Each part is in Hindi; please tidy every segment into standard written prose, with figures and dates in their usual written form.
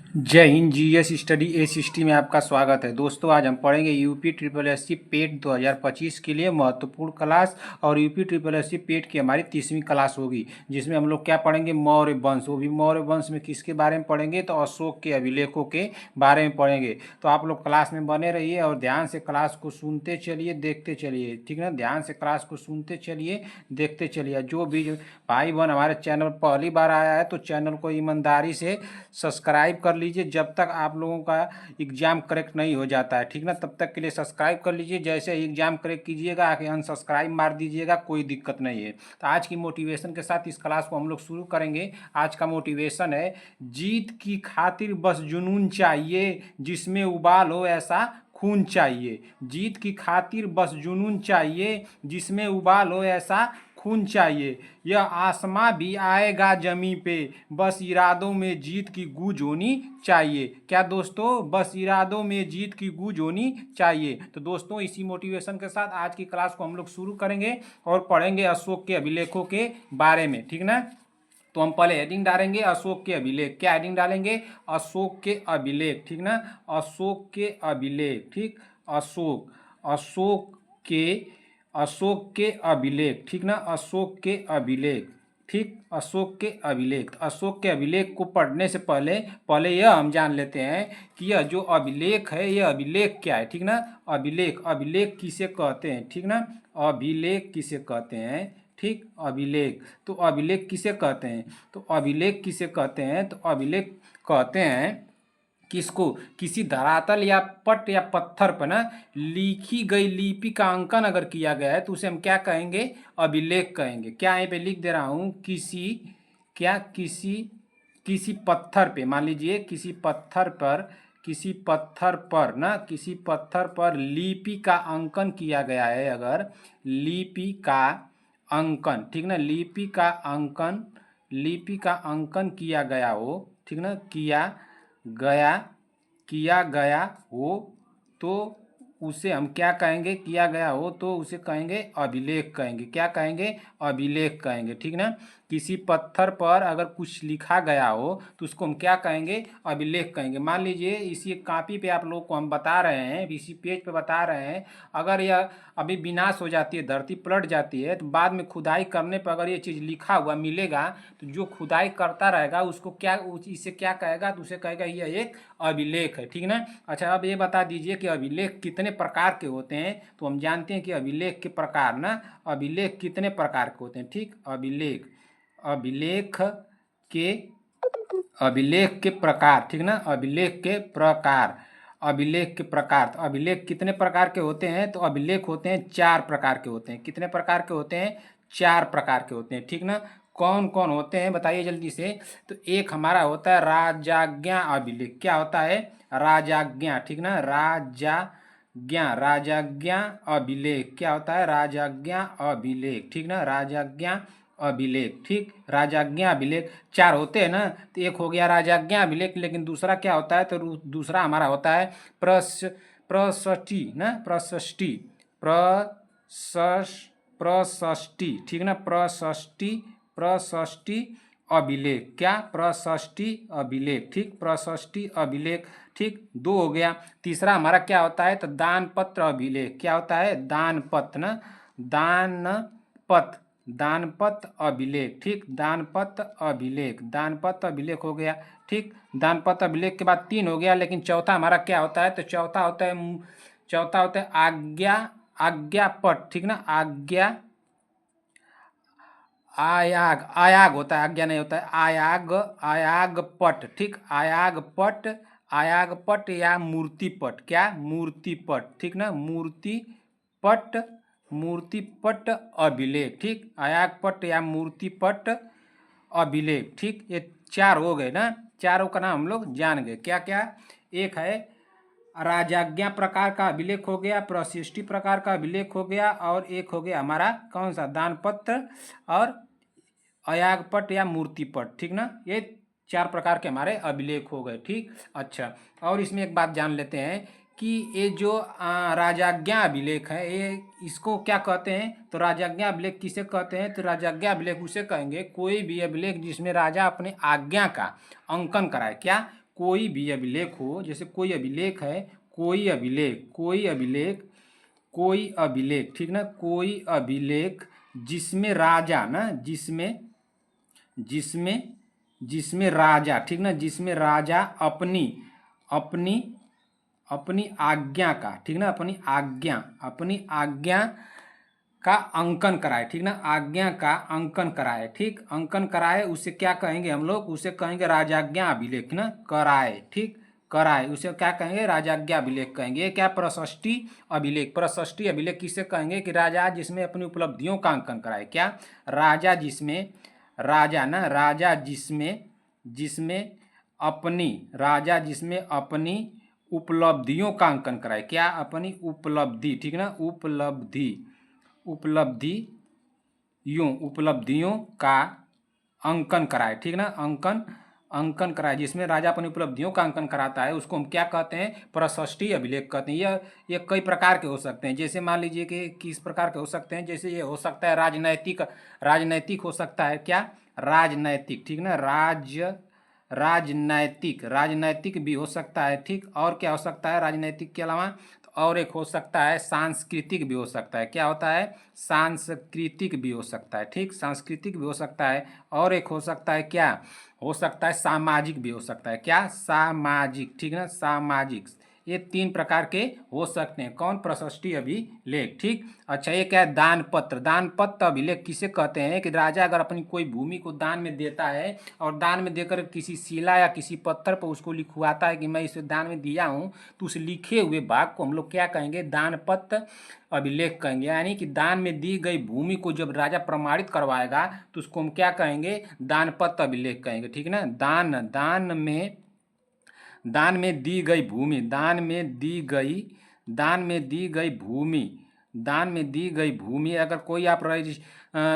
जय हिंद। जीएस स्टडी ए60 में आपका स्वागत है। दोस्तों, आज हम पढ़ेंगे यूपी ट्रिपल एससी पेट 2025 के लिए महत्वपूर्ण क्लास। और यूपी ट्रिपल एससी पेट की हमारी 30वीं क्लास होगी, जिसमें हम लोग क्या पढ़ेंगे, मौर्य वंश। वो भी मौर्य वंश में किसके बारे में पढ़ेंगे, तो अशोक के अभिलेखों के बारे में पढ़ेंगे। तो आप लोग क्लास में बने रहिए और ध्यान से क्लास को सुनते चलिए, देखते चलिए, ठीक है ना। ध्यान से क्लास को सुनते चलिए, देखते चलिए। जो भी भाई बहन हमारे चैनल पहली बार आया है तो चैनल को ईमानदारी से सब्सक्राइब कर लीजिए। जब तक आप लोगों का एग्ज़ाम करेक्ट नहीं हो जाता है, ठीक ना, तब तक के लिए सब्सक्राइब कर लीजिए। जैसे ही एग्ज़ाम करेक्ट कीजिएगा आके अनसब्सक्राइब मार दीजिएगा, कोई दिक्कत नहीं है। तो आज की मोटिवेशन के साथ इस क्लास को हम लोग शुरू करेंगे। आज का मोटिवेशन है, जीत की खातिर बस जुनून चाहिए, जिसमें उबाल हो ऐसा खून चाहिए। जीत की खातिर बस जुनून चाहिए, जिसमें उबाल हो ऐसा खून चाहिए। यह आसमां भी आएगा जमी पे, बस इरादों में जीत की गूंज होनी चाहिए। क्या दोस्तों, बस इरादों में जीत की गूंज होनी चाहिए। तो दोस्तों, इसी मोटिवेशन के साथ आज की क्लास को हम लोग शुरू करेंगे और पढ़ेंगे अशोक के अभिलेखों के बारे में, ठीक ना। तो हम पहले हेडिंग डालेंगे अशोक के अभिलेख। क्या हेडिंग डालेंगे, अशोक के अभिलेख, ठीक ना। अशोक के अभिलेख, ठीक। अशोक अशोक के अशोक के अभिलेख, ठीक ना। अशोक के अभिलेख, ठीक। अशोक के अभिलेख। अशोक के अभिलेख को पढ़ने से पहले पहले यह हम जान लेते हैं कि यह जो अभिलेख है, यह अभिलेख क्या है, ठीक ना। अभिलेख अभिलेख किसे कहते हैं, ठीक ना। अभिलेख किसे कहते हैं, ठीक। अभिलेख, तो अभिलेख किसे कहते हैं, तो अभिलेख किसे कहते हैं, तो अभिलेख कहते हैं किसको, किसी धरातल या पट या पत्थर पर ना लिखी गई लिपि का अंकन अगर किया गया है तो उसे हम क्या कहेंगे, अभिलेख कहेंगे। क्या यहीं पे लिख दे रहा हूं, किसी क्या किसी किसी पत्थर पे, मान लीजिए किसी पत्थर पर, किसी पत्थर पर ना, किसी पत्थर पर लिपि का अंकन किया गया है, अगर लिपि का अंकन, ठीक ना, लिपि का अंकन किया गया हो, ठीक ना, गया किया गया हो, तो उसे हम क्या कहेंगे, किया गया हो तो उसे कहेंगे अभिलेख कहेंगे। क्या कहेंगे, अभिलेख कहेंगे, ठीक ना। किसी पत्थर पर अगर कुछ लिखा गया हो तो उसको हम क्या कहेंगे, अभिलेख कहेंगे। मान लीजिए इसी कापी पे आप लोगों को हम बता रहे हैं, इसी पेज पे बता रहे हैं, अगर यह अभी विनाश हो जाती है, धरती पलट जाती है, तो बाद में खुदाई करने पर अगर ये चीज़ लिखा हुआ मिलेगा तो जो खुदाई करता रहेगा उसको क्या, इसे क्या कहेगा, तो उसे कहेगा यह एक अभिलेख है, ठीक ना। अच्छा, अब ये बता दीजिए कि अभिलेख कितने प्रकार के होते हैं। तो हम जानते हैं कि अभिलेख के प्रकार ना, अभिलेख कितने प्रकार के होते हैं, ठीक। अभिलेख के अभिलेख के प्रकार, ठीक ना। अभिलेख के प्रकार, अभिलेख के प्रकार। तो अभिलेख कितने प्रकार के होते हैं, तो अभिलेख होते हैं 4 प्रकार के होते हैं। कितने प्रकार के होते हैं, 4 प्रकार के होते हैं, ठीक ना। कौन कौन होते हैं बताइए जल्दी से। तो एक हमारा होता है राजाज्ञा अभिलेख। क्या होता है, राजाज्ञा, ठीक ना। राजाज्ञा अभिलेख क्या होता है, राजाज्ञा अभिलेख, ठीक ना। राजाज्ञा अभिलेख, ठीक। राजाज्ञा अभिलेख 4 होते हैं ना। तो एक हो गया राजाज्ञा अभिलेख, लेकिन दूसरा क्या होता है, तो दूसरा हमारा होता है प्रशस्ति ना, प्रशस्ति, प्रशस प्रशस्ति, ठीक ना। प्रशस्ति अभिलेख। क्या, प्रशस्ति अभिलेख, ठीक। प्रशस्ति अभिलेख, ठीक। 2 हो गया। तीसरा हमारा क्या होता है, तो दानपत्र अभिलेख। क्या होता है, दानपत्र ना, दानपत्र अभिलेख, ठीक। दानपत्र अभिलेख हो गया, ठीक। दानपत्र अभिलेख के बाद 3 हो गया, लेकिन चौथा हमारा क्या होता है, तो चौथा होता है आज्ञापट, ठीक ना। आयाग होता है, आज्ञा नहीं होता है, आयागपट, ठीक। आयागपट या मूर्तिपट। क्या, मूर्तिपट, ठीक ना। मूर्तिपट अभिलेख, ठीक। आयागपट या मूर्तिपट अभिलेख, ठीक। ये 4 हो गए ना। चारों का नाम हम लोग जान गए। क्या क्या, एक है राजाज्ञा प्रकार का अभिलेख हो गया, प्रशिष्टि प्रकार का अभिलेख हो गया, और एक हो गया हमारा कौन सा, दानपत्र और अयागपट या मूर्तिपट, ठीक ना। ये 4 प्रकार के हमारे अभिलेख हो गए, ठीक। अच्छा, और इसमें एक बात जान लेते हैं कि ये जो राजाज्ञा अभिलेख है, ये इसको क्या कहते हैं, तो राजाज्ञा अभिलेख किसे कहते हैं, तो राजाज्ञा अभिलेख उसे कहेंगे कोई भी अभिलेख जिसमें राजा अपने आज्ञा का अंकन कराए। क्या, कोई भी अभिलेख हो, जैसे कोई अभिलेख है, कोई अभिलेख, कोई अभिलेख, कोई अभिलेख, ठीक ना, कोई अभिलेख जिसमें राजा ना, जिसमें जिसमें जिसमें राजा, ठीक ना, जिसमें राजा अपनी अपनी अपनी आज्ञा का, ठीक ना, अपनी आज्ञा का अंकन कराए, ठीक ना, आज्ञा का अंकन कराए, ठीक, अंकन कराए, उसे क्या कहेंगे हम लोग, उसे कहेंगे राजाज्ञा अभिलेख ना, कराए, ठीक, कराए, उसे क्या कहेंगे, राजाज्ञा अभिलेख कहेंगे। ये क्या, प्रशस्ति अभिलेख, प्रशस्ति अभिलेख किसे कहेंगे कि राजा जिसमें अपनी उपलब्धियों का अंकन कराए, क्या, राजा जिसमें, राजा ना, राजा जिसमें जिसमें अपनी, राजा जिसमें अपनी उपलब्धियों का अंकन कराए, क्या, अपनी उपलब्धि, ठीक ना, उपलब्धियों का अंकन कराए, ठीक ना, अंकन कराए, जिसमें राजा अपनी उपलब्धियों का अंकन कराता है, उसको हम क्या कहते हैं, प्रशस्ति अभिलेख कहते हैं। ये कई प्रकार के हो सकते हैं, जैसे मान लीजिए कि किस प्रकार के हो सकते हैं, जैसे ये हो सकता है राजनैतिक, राजनैतिक हो सकता है, क्या, राजनैतिक, ठीक ना, राजनैतिक, राजनैतिक भी हो सकता है, ठीक, और क्या हो सकता है राजनैतिक के अलावा, तो और एक हो सकता है सांस्कृतिक भी हो सकता है, क्या होता है, सांस्कृतिक भी हो सकता है, ठीक, सांस्कृतिक भी हो सकता है, और एक हो सकता है, क्या हो सकता है, सामाजिक भी हो सकता है, क्या, सामाजिक, ठीक है ना, सामाजिक। ये 3 प्रकार के हो सकते हैं, कौन, प्रशस्ति अभिलेख, ठीक। अच्छा, ये क्या है, दान पत्र, दान पत्र अभिलेख किसे कहते हैं कि राजा अगर अपनी कोई भूमि को दान में देता है और दान में देकर किसी शिला या किसी पत्थर पर उसको लिखवाता है कि मैं इसे दान में दिया हूँ, तो उस लिखे हुए भाग को हम लोग क्या कहेंगे, दान पत्र अभिलेख कहेंगे। यानी कि दान में दी गई भूमि को जब राजा प्रमाणित करवाएगा तो उसको हम क्या कहेंगे, दान पत्र अभिलेख कहेंगे, ठीक है ना। दान में दी गई भूमि, दान में दी गई भूमि, दान में दी गई भूमि, अगर कोई आप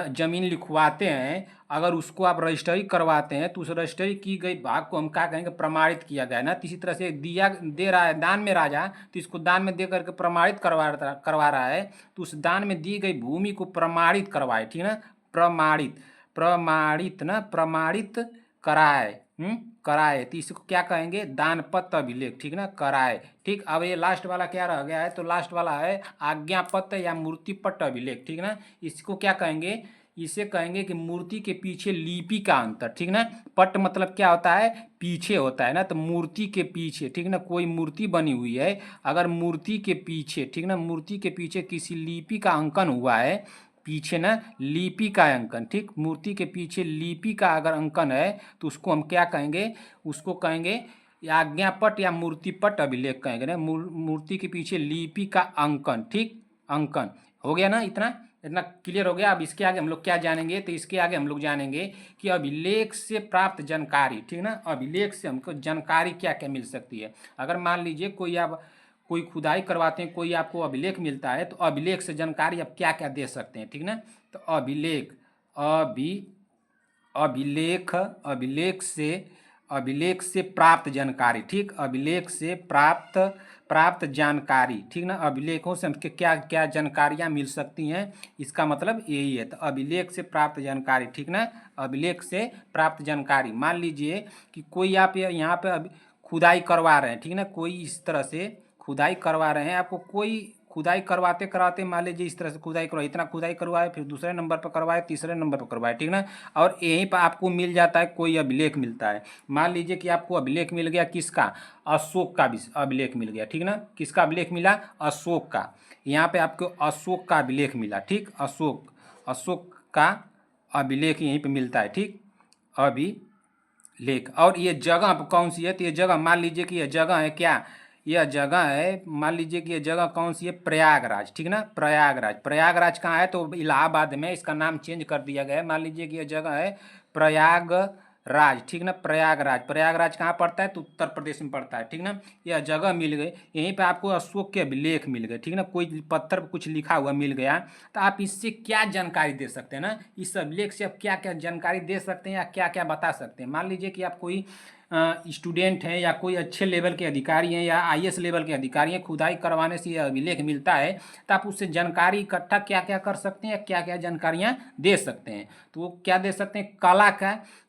जमीन लिखवाते हैं, अगर उसको आप रजिस्ट्री करवाते हैं तो उस रजिस्ट्री की गई भाग को हम क्या कहेंगे, प्रमाणित किया गया है ना। इसी तरह से दे रहा है दान में राजा, तो इसको दान में दे करके प्रमाणित करवा रहा है, तो उस दान में दी गई भूमि को प्रमाणित करवाए, ठीक है ना, प्रमाणित कराए, कराए, तो इसको क्या कहेंगे, दान पत्र अभिलेख, ठीक ना, कराए, ठीक। अब ये लास्ट वाला क्या रह गया है, तो लास्ट वाला है आज्ञा पत्र या मूर्ति पत्र अभिलेख, ठीक ना। इसको क्या कहेंगे, इसे कहेंगे कि मूर्ति के पीछे लिपि का अंतर, ठीक ना। पट मतलब क्या होता है, पीछे होता है ना, तो मूर्ति के पीछे, ठीक ना, कोई मूर्ति बनी हुई है, अगर मूर्ति के पीछे, ठीक ना, मूर्ति के पीछे किसी लिपि का अंकन हुआ है, पीछे ना लिपि का अंकन, ठीक, मूर्ति के पीछे लिपि का अगर अंकन है तो उसको हम क्या कहेंगे, उसको कहेंगे आज्ञापट या मूर्तिपट अभिलेख कहेंगे ना। मूर्ति के पीछे लिपि का अंकन, ठीक, अंकन हो गया ना। इतना इतना क्लियर हो गया। अब इसके आगे हम लोग क्या जानेंगे, तो इसके आगे हम लोग जानेंगे कि अभिलेख से प्राप्त जानकारी, ठीक ना, अभिलेख से हमको जानकारी क्या क्या मिल सकती है। अगर मान लीजिए कोई खुदाई करवाते हैं, कोई आपको अभिलेख मिलता है, तो अभिलेख से जानकारी आप क्या क्या दे सकते हैं, ठीक ना। तो अभिलेख से प्राप्त जानकारी, ठीक, अभिलेख से प्राप्त जानकारी, ठीक ना। अभिलेखों से हमको क्या क्या जानकारियाँ मिल सकती हैं, इसका मतलब यही है। तो अभिलेख से प्राप्त जानकारी, ठीक ना, अभिलेख से प्राप्त जानकारी। मान लीजिए कि कोई आप यहाँ पे खुदाई करवा रहे हैं, ठीक ना, कोई इस तरह से खुदाई करवा रहे हैं, आपको कोई खुदाई करवाते करवाते मान लीजिए इस तरह से खुदाई करवाए, इतना खुदाई करवाए, फिर दूसरे नंबर पर करवाए, तीसरे नंबर पर करवाए, ठीक ना, और यहीं पर आपको मिल जाता है, कोई अभिलेख मिलता है। मान लीजिए कि आपको अभिलेख मिल गया किसका, अशोक का भी अभिलेख मिल गया, ठीक ना, किसका अभिलेख मिला, अशोक का। यहाँ पे आपको अशोक का अभिलेख मिला, ठीक, अशोक का अभिलेख यहीं पर मिलता है, ठीक, अभिलेख। और ये जगह कौन सी है, तो ये जगह मान लीजिए कि यह जगह है, क्या, यह जगह है, मान लीजिए कि यह जगह कौन सी है, प्रयागराज, ठीक ना, प्रयागराज कहाँ है, तो इलाहाबाद में, इसका नाम चेंज कर दिया गया है। मान लीजिए कि यह जगह है प्रयागराज, ठीक ना, प्रयागराज कहाँ पड़ता है, तो उत्तर प्रदेश में पड़ता है, ठीक ना। यह जगह मिल गई, यहीं पे आपको अशोक के अभिलेख मिल गए, ठीक ना, कोई पत्थर पर कुछ लिखा हुआ मिल गया, तो आप इससे क्या जानकारी दे सकते हैं ना, इस अभिलेख से आप क्या क्या जानकारी दे सकते हैं या क्या क्या बता सकते हैं। मान लीजिए कि आप कोई स्टूडेंट हैं या कोई अच्छे लेवल के अधिकारी हैं या आईएएस लेवल के अधिकारी हैं, खुदाई करवाने से यह अभिलेख मिलता है, तो आप उससे जानकारी इकट्ठा क्या क्या कर सकते हैं या क्या क्या जानकारियाँ दे सकते हैं। तो वो क्या दे सकते हैं,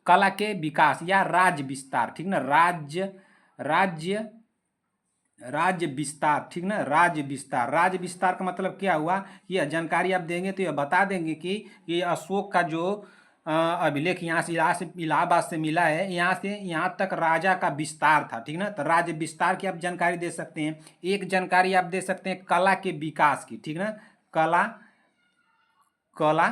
कला के विकास या राज्य विस्तार, ठीक ना, राज्य राज्य विस्तार, ठीक ना, राज्य विस्तार। राज्य विस्तार का मतलब क्या हुआ, ये जानकारी आप देंगे तो ये बता देंगे कि ये अशोक का जो अभिलेख यहाँ से इलाहाबाद से मिला है, यहाँ से यहाँ तक राजा का विस्तार था, ठीक ना। तो राज्य विस्तार की आप जानकारी दे सकते हैं। एक जानकारी आप दे सकते हैं कला के विकास की, ठीक ना, कला कला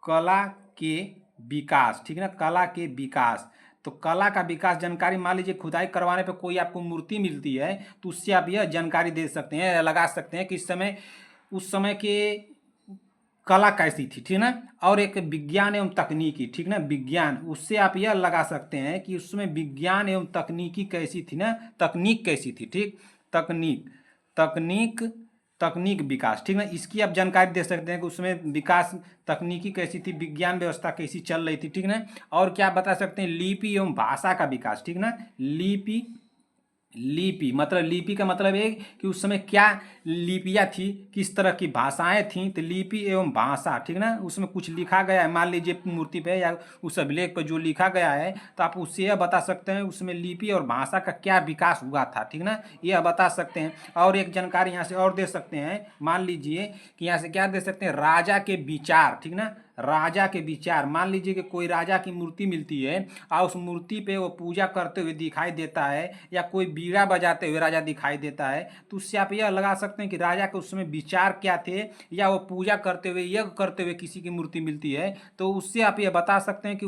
कला के विकास, ठीक ना, कला के विकास। तो कला का विकास जानकारी, मान लीजिए खुदाई करवाने पे कोई आपको मूर्ति मिलती है तो उससे आप यह जानकारी दे सकते हैं, लगा सकते हैं कि इस समय उस समय के कला कैसी थी, ठीक ना। और एक विज्ञान एवं तकनीकी, ठीक ना, विज्ञान, उससे आप यह लगा सकते हैं कि उसमें विज्ञान एवं तकनीकी कैसी थी ना, तकनीक कैसी थी, ठीक, तकनीक तकनीक तकनीक विकास, ठीक ना। इसकी आप जानकारी दे सकते हैं कि उसमें विकास तकनीकी कैसी थी, विज्ञान व्यवस्था कैसी चल रही थी, ठीक ना। और क्या बता सकते हैं, लिपि एवं भाषा का विकास, ठीक ना। लिपि लिपि मतलब, लिपि का मतलब है कि उस समय क्या लिपियाँ थी, किस तरह की भाषाएं थीं। तो लिपि एवं भाषा, ठीक ना, उसमें कुछ लिखा गया है, मान लीजिए मूर्ति पे या उस अभिलेख पर जो लिखा गया है, तो आप उससे यह बता सकते हैं उसमें लिपि और भाषा का क्या विकास हुआ था, ठीक ना, यह बता सकते हैं। और एक जानकारी यहाँ से और दे सकते हैं, मान लीजिए कि यहाँ से क्या दे सकते हैं, राजा के विचार, ठीक ना, राजा के विचार। मान लीजिए कि कोई राजा की मूर्ति मिलती है और उस मूर्ति पे वो पूजा करते हुए दिखाई देता है, या कोई बीड़ा बजाते हुए राजा दिखाई देता है, तो उससे आप यह लगा सकते हैं कि राजा के उस समय विचार क्या थे, या वो पूजा करते हुए, यज्ञ करते हुए किसी की मूर्ति मिलती है तो उससे आप यह बता सकते हैं कि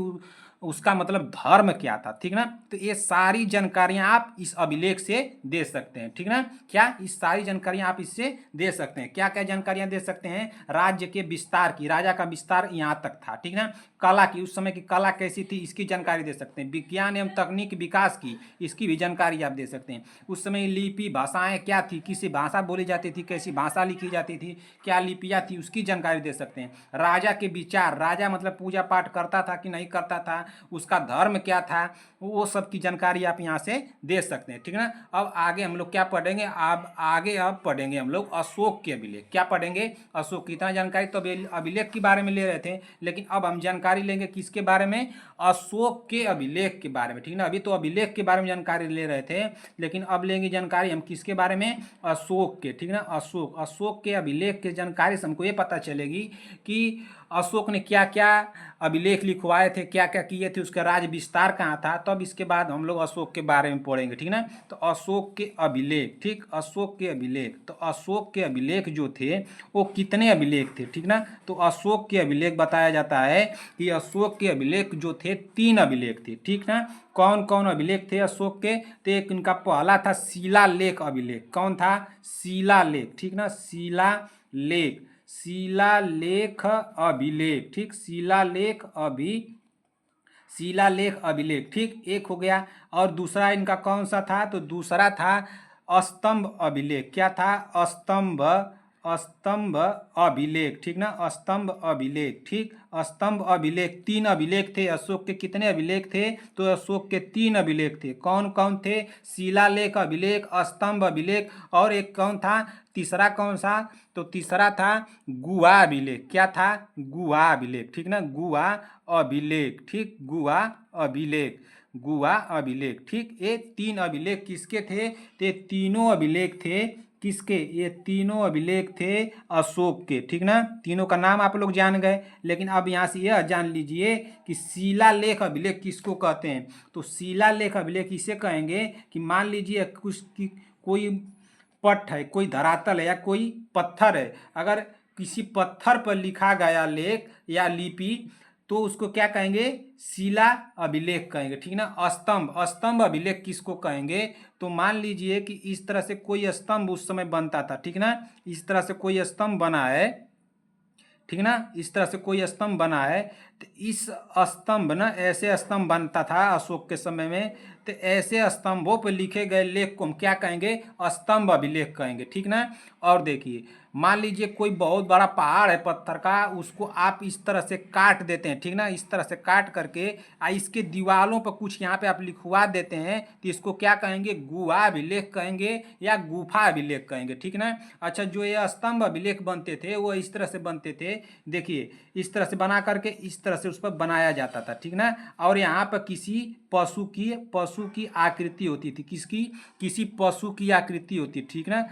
उसका मतलब धर्म क्या था, ठीक ना। तो ये सारी जानकारियां आप इस अभिलेख से दे सकते हैं, ठीक ना। क्या इस सारी जानकारियां आप इससे दे सकते हैं, क्या क्या जानकारियां दे सकते हैं, राज्य के विस्तार की, राजा का विस्तार यहाँ तक था, ठीक ना। कला की, उस समय की कला कैसी थी, इसकी जानकारी दे सकते हैं। विज्ञान एवं तकनीक विकास की, इसकी भी जानकारी आप दे सकते हैं। उस समय लिपि भाषाएं क्या थी, किसी भाषा बोली जाती थी, कैसी भाषा लिखी जाती थी, क्या लिपियाँ थी, उसकी जानकारी दे सकते हैं। राजा के विचार, राजा मतलब पूजा पाठ करता था कि नहीं करता था, उसका धर्म क्या था, वो सब की जानकारी आप यहाँ से दे सकते हैं, ठीक ना। अब आगे हम लोग क्या पढ़ेंगे, अब पढ़ेंगे हम लोग अशोक के अभिलेख। क्या पढ़ेंगे, अशोक की। इतना जानकारी तो अभिलेख के बारे में ले रहे थे, लेकिन अब हम जानकारी लेंगे किसके बारे में, अशोक के अभिलेख के बारे में, ठीक ना। अभी तो अभिलेख के बारे में जानकारी ले रहे थे, लेकिन अब लेंगे जानकारी हम किसके बारे में, अशोक के, ठीक ना। अशोक के अभिलेख के जानकारी से हमको ये पता चलेगी कि अशोक ने क्या क्या अभिलेख लिखवाए थे, क्या क्या किए थे, उसका राज विस्तार कहाँ था। तब इसके बाद हम लोग अशोक के बारे में पढ़ेंगे, ठीक ना। तो अशोक के अभिलेख, ठीक, अशोक के अभिलेख। तो अशोक के अभिलेख जो थे वो कितने अभिलेख थे, ठीक ना। तो अशोक के अभिलेख बताया जाता है कि अशोक के अभिलेख जो थे 3 अभिलेख थे, ठीक ना। कौन कौन अभिलेख थे अशोक के, तो एक इनका पहला था शिलालेख अभिलेख। कौन था, शिलालेख, ठीक ना, शिलालेख, शिलालेख अभिलेख, ठीक, शिलालेख अभिलेख, ठीक, एक हो गया। और दूसरा इनका कौन सा था, तो दूसरा था स्तंभ अभिलेख। क्या था, स्तंभ अभिलेख, ठीक ना, स्तंभ अभिलेख, ठीक, स्तंभ अभिलेख। 3 अभिलेख थे अशोक के। कितने अभिलेख थे, तो अशोक के 3 अभिलेख थे। कौन कौन थे, शिलालेख अभिलेख, स्तंभ अभिलेख, और एक कौन था, तीसरा कौन सा, तो तीसरा था गुहा अभिलेख। क्या था, गुहा अभिलेख, ठीक ना, गुहा अभिलेख, ठीक, गुहा अभिलेख, गुहा अभिलेख, ठीक। ये 3 अभिलेख किसके थे, ते तीनों अभिलेख थे किसके, ये तीनों अभिलेख थे अशोक के, ठीक ना। तीनों का नाम आप लोग जान गए, लेकिन अब यहाँ से यह जान लीजिए कि शिलालेख अभिलेख किसको कहते हैं। तो शिलालेख अभिलेख इसे कहेंगे कि मान लीजिए कोई पट है, कोई धरातल है, या कोई पत्थर है, अगर किसी पत्थर पर लिखा गया लेख या लिपि तो उसको क्या कहेंगे, शिला अभिलेख कहेंगे, ठीक ना। स्तंभ अभिलेख किसको कहेंगे, तो मान लीजिए कि इस तरह से कोई स्तंभ उस समय बनता था, ठीक ना, इस तरह से कोई स्तंभ बना है, ठीक ना, इस तरह से कोई स्तंभ बना है। तो इस स्तंभ ना, ऐसे स्तंभ बनता था अशोक के समय में, तो ऐसे स्तंभों पर लिखे गए लेख को हम क्या कहेंगे, स्तंभ अभिलेख कहेंगे, ठीक ना। और देखिए मान लीजिए कोई बहुत बड़ा पहाड़ है पत्थर का, उसको आप इस तरह से काट देते हैं, ठीक ना, इस तरह से काट करके इसके दीवारों पर कुछ यहाँ पे आप लिखवा देते हैं, तो इसको क्या कहेंगे, गुहा अभिलेख कहेंगे या गुफा अभिलेख कहेंगे, ठीक ना। अच्छा, जो ये स्तंभ अभिलेख बनते थे वो इस तरह से बनते थे, देखिए इस तरह से बना करके इस तरह से उस पर बनाया जाता था, ठीक ना। और यहाँ पर किसी पशु की आकृति होती थी, किसकी, किसी पशु की आकृति होती, ठीक ना,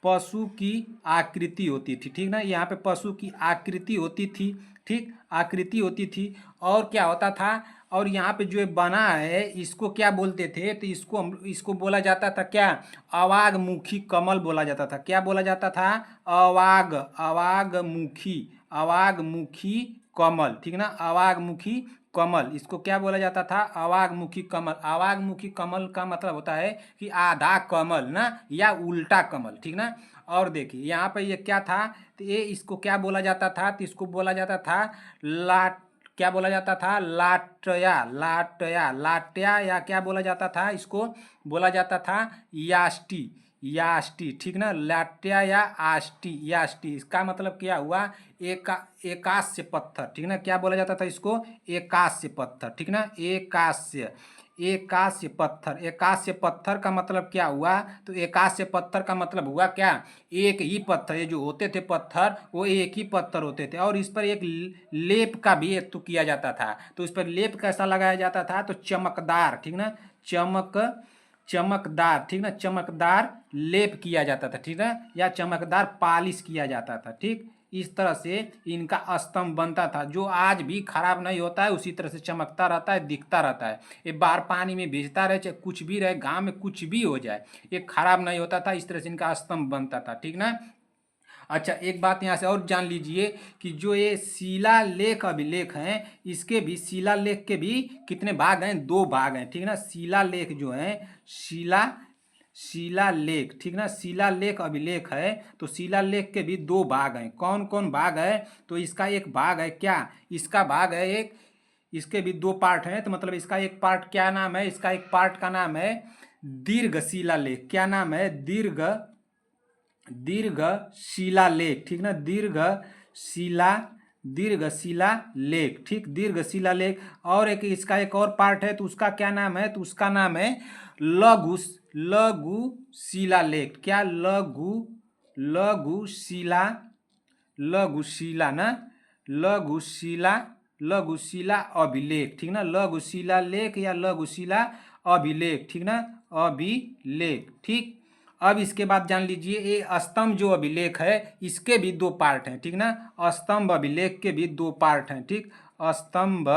पशु की आकृति होती थी, ठीक ना, यहाँ पे पशु की आकृति होती थी, ठीक, आकृति होती थी। और क्या होता था, और यहाँ पे जो बना है इसको क्या बोलते थे, तो इसको बोला जाता था क्या, अवागमुखी कमल बोला जाता था। क्या बोला जाता था, अवागमुखी कमल, ठीक ना, अवागमुखी कमल, इसको क्या बोला जाता था, अवागमुखी कमल। अवागमुखी कमल का मतलब होता है कि आधा कमल ना, या उल्टा कमल, ठीक ना। और देखिए यहाँ पर ये क्या था, तो ये इसको क्या बोला जाता था, तो इसको बोला जाता था क्या बोला जाता था, लाटया या क्या बोला जाता था, इसको बोला जाता था याष्टी, ठीक ना, लाट्या या याष्टी, इसका मतलब क्या हुआ, एकास्य पत्थर, ठीक ना, क्या बोला जाता था इसको, एकास्य पत्थर, ठीक ना, एकास्य पत्थर का मतलब क्या हुआ, तो एकास्य पत्थर का मतलब हुआ क्या, एक ही पत्थर, ये जो होते थे पत्थर वो एक ही पत्थर होते थे, और इस पर एक लेप का भी एक तो किया जाता था, तो इस पर लेप कैसा लगाया जाता था, तो चमकदार, ठीक ना, चमकदार, ठीक ना, चमकदार लेप किया जाता था, ठीक है, या चमकदार पालिश किया जाता था, ठीक। इस तरह से इनका स्तंभ बनता था, जो आज भी खराब नहीं होता है, उसी तरह से चमकता रहता है, दिखता रहता है। ये बार पानी में भीजता रहे, चाहे कुछ भी रहे, गांव में कुछ भी हो जाए, ये खराब नहीं होता था, इस तरह से इनका स्तंभ बनता था, ठीक ना। अच्छा, एक बात यहाँ से और जान लीजिए कि जो ये शिलालेख अभिलेख हैं, इसके भी शिलालेख के भी कितने भाग हैं, 2 भाग हैं, ठीक ना। शिलालेख जो है, शिलालेख, ठीक ना, शिलालेख अभिलेख है, तो शिलालेख के भी 2 भाग हैं। कौन कौन भाग है, तो इसका एक भाग है क्या, इसका भाग है एक, इसके भी 2 पार्ट हैं, तो मतलब इसका एक पार्ट क्या नाम है, इसका एक पार्ट का नाम है दीर्घ शिलालेख। क्या नाम है, दीर्घ शिलालेख, ठीक ना, दीर्घ शिलालेख, ठीक, दीर्घ शिलालेख। और एक इसका एक और पार्ट है, तो उसका क्या नाम है, तो उसका नाम है लघु शिलालेख। क्या, लघु शिला ना, लघु शिला अभिलेख, ठीक ना, लघु शिलालेख या लघु शिला अभिलेख, ठीक ना, अभिलेख, ठीक। अब इसके बाद जान लीजिए ये स्तंभ जो अभिलेख है, इसके भी 2 पार्ट हैं, ठीक ना, स्तंभ अभिलेख के भी 2 पार्ट हैं, ठीक, स्तंभ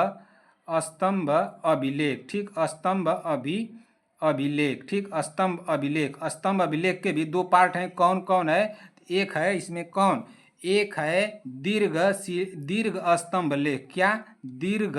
अभिलेख, ठीक, अभिलेख, ठीक, स्तंभ अभिलेख के भी 2 पार्ट हैं। कौन कौन है, एक है इसमें कौन, एक है दीर्घ स्तंभ लेख। क्या, दीर्घ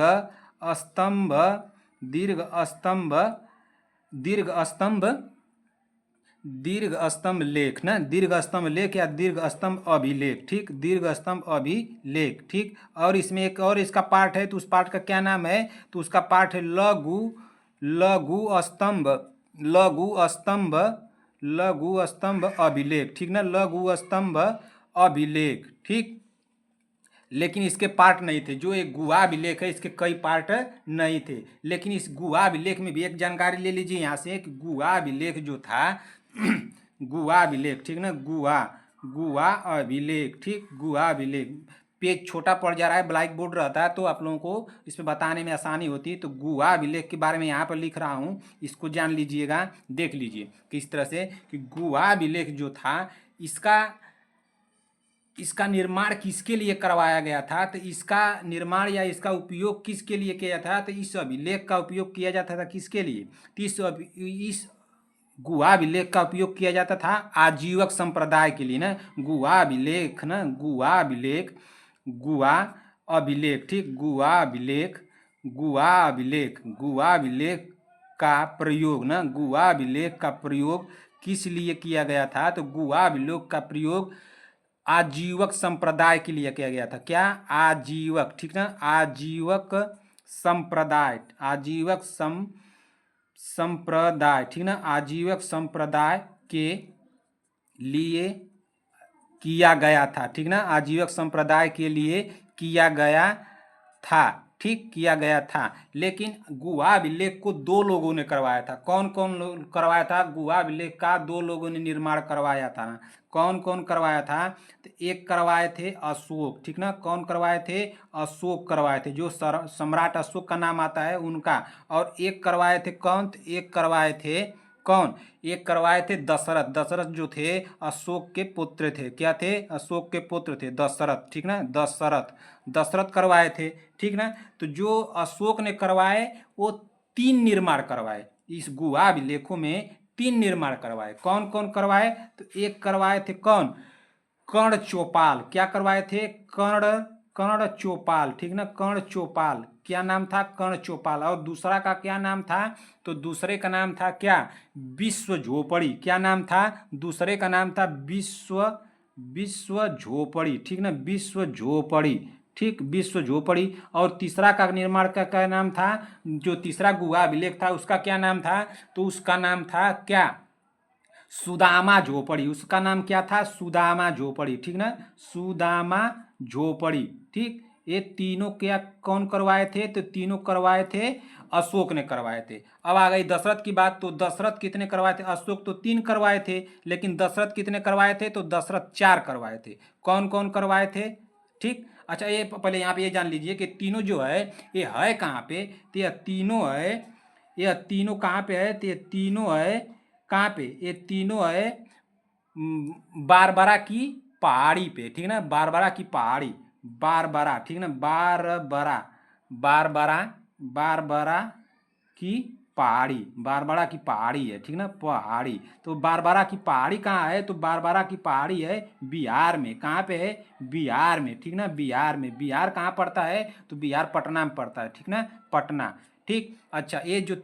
स्तंभ लेख ना, दीर्घ स्तंभ लेख या दीर्घ स्तंभ अभिलेख, ठीक, दीर्घ स्तंभ अभिलेख, ठीक। और इसमें एक और इसका पार्ट है, तो उस पार्ट का क्या नाम है, तो उसका पार्ट है लघु स्तंभ अभिलेख, ठीक ना, लघु स्तंभ अभिलेख, ठीक। लेकिन इसके पार्ट नहीं थे, जो एक गुहा अभिलेख है इसके कई पार्ट नहीं थे। लेकिन इस गुहा अभिलेख में भी एक जानकारी ले लीजिए यहाँ से कि गुहा अभिलेख जो था गुहा अभिलेख, ठीक ना, गुहा अभिलेख, ठीक, गुहा अभिलेख। पेज छोटा पड़ जा रहा है, ब्लैक बोर्ड रहता है तो आप लोगों को इस पर बताने में आसानी होती है। तो गुहा अभिलेख के बारे में यहाँ पर लिख रहा हूँ, इसको जान लीजिएगा, देख लीजिए किस तरह से कि गुहा अभिलेख जो था इसका निर्माण किसके लिए करवाया गया था, तो इसका निर्माण या इसका उपयोग किसके लिए किया था, तो इस अभिलेख का उपयोग किया जाता था किसके लिए, तो इस गुहा अभिलेख का उपयोग किया जाता था आजीवक संप्रदाय के लिए ना, गुहा अभिलेख ना, गुहा अभिलेख, ठीक, गुहा अभिलेख का प्रयोग ना, गुहा अभिलेख का प्रयोग किस लिए किया गया था, तो गुहा अभिलेख का प्रयोग आजीवक संप्रदाय के लिए किया गया था। क्या, आजीवक, ठीक ना, आजीवक संप्रदाय, संप्रदाय, ठीक ना, आजीवक संप्रदाय के लिए किया गया था, ठीक ना, आजीवक संप्रदाय के लिए किया गया था, ठीक, किया गया था। लेकिन गुहा अभिलेख को 2 लोगों ने करवाया था। कौन कौन करवाया था? गुहा अभिलेख का 2 लोगों ने निर्माण करवाया था। कौन कौन करवाया था? तो एक करवाए थे अशोक, ठीक ना, कौन करवाए थे? अशोक करवाए थे, जो सम्राट अशोक का नाम आता है उनका। और एक करवाए थे कौन? तो एक करवाए थे कौन? एक करवाए थे दशरथ। दशरथ जो थे अशोक के पुत्र थे। क्या थे? अशोक के पुत्र थे, दशरथ, ठीक ना, दशरथ, दशरथ करवाए थे, ठीक ना। तो जो अशोक ने करवाए वो 3 निर्माण करवाए, इस गुहा अभिलेखों में 3 निर्माण करवाए। कौन कौन करवाए? तो एक करवाए थे कौन? कर्ण चौपाल। क्या करवाए थे? कर्ण कर्ण चौपाल, ठीक ना, कर्ण चौपाल, क्या नाम था? कर्ण चौपाल। और दूसरा का क्या नाम था? तो दूसरे का नाम था क्या? विश्व झोपड़ी। क्या नाम था? दूसरे का नाम था विश्व झोपड़ी, ठीक ना, विश्व झोपड़ी, ठीक, विश्व झोपड़ी। और तीसरा का निर्माण का क्या नाम था? जो तीसरा गुहा अभिलेख था उसका क्या नाम था? तो उसका नाम था क्या? सुदामा झोपड़ी। उसका नाम क्या था? सुदामा झोपड़ी, ठीक ना, सुदामा झोपड़ी, ठीक। ये तीनों क्या कौन करवाए थे? तो तीनों करवाए थे अशोक ने करवाए थे। अब आ गई दशरथ की बात। तो दशरथ कितने करवाए थे? अशोक तो 3 करवाए थे, लेकिन दशरथ कितने करवाए थे? तो दशरथ 4 करवाए थे। कौन कौन करवाए थे? ठीक। अच्छा, ये पहले यहाँ पे ये जान लीजिए कि तीनों जो है ये है कहाँ पे? तो यह तीनों है, यह तीनों कहाँ पे है? तो ये तीनों है कहाँ पे? ये तीनों है बारबरा की पहाड़ी पे, ठीक ना, बारबरा की पहाड़ी, बारबरा, ठीक ना, बारबरा, बारबरा, बारबरा की पहाड़ी, बारबरा की पहाड़ी है, ठीक ना, पहाड़ी। तो बारबरा की पहाड़ी कहाँ है? तो बारबरा की पहाड़ी है बिहार में। कहाँ पे है? बिहार में, ठीक ना, बिहार में। बिहार कहाँ पड़ता है? तो बिहार पटना में पड़ता है, ठीक ना, पटना, ठीक। अच्छा, ये जो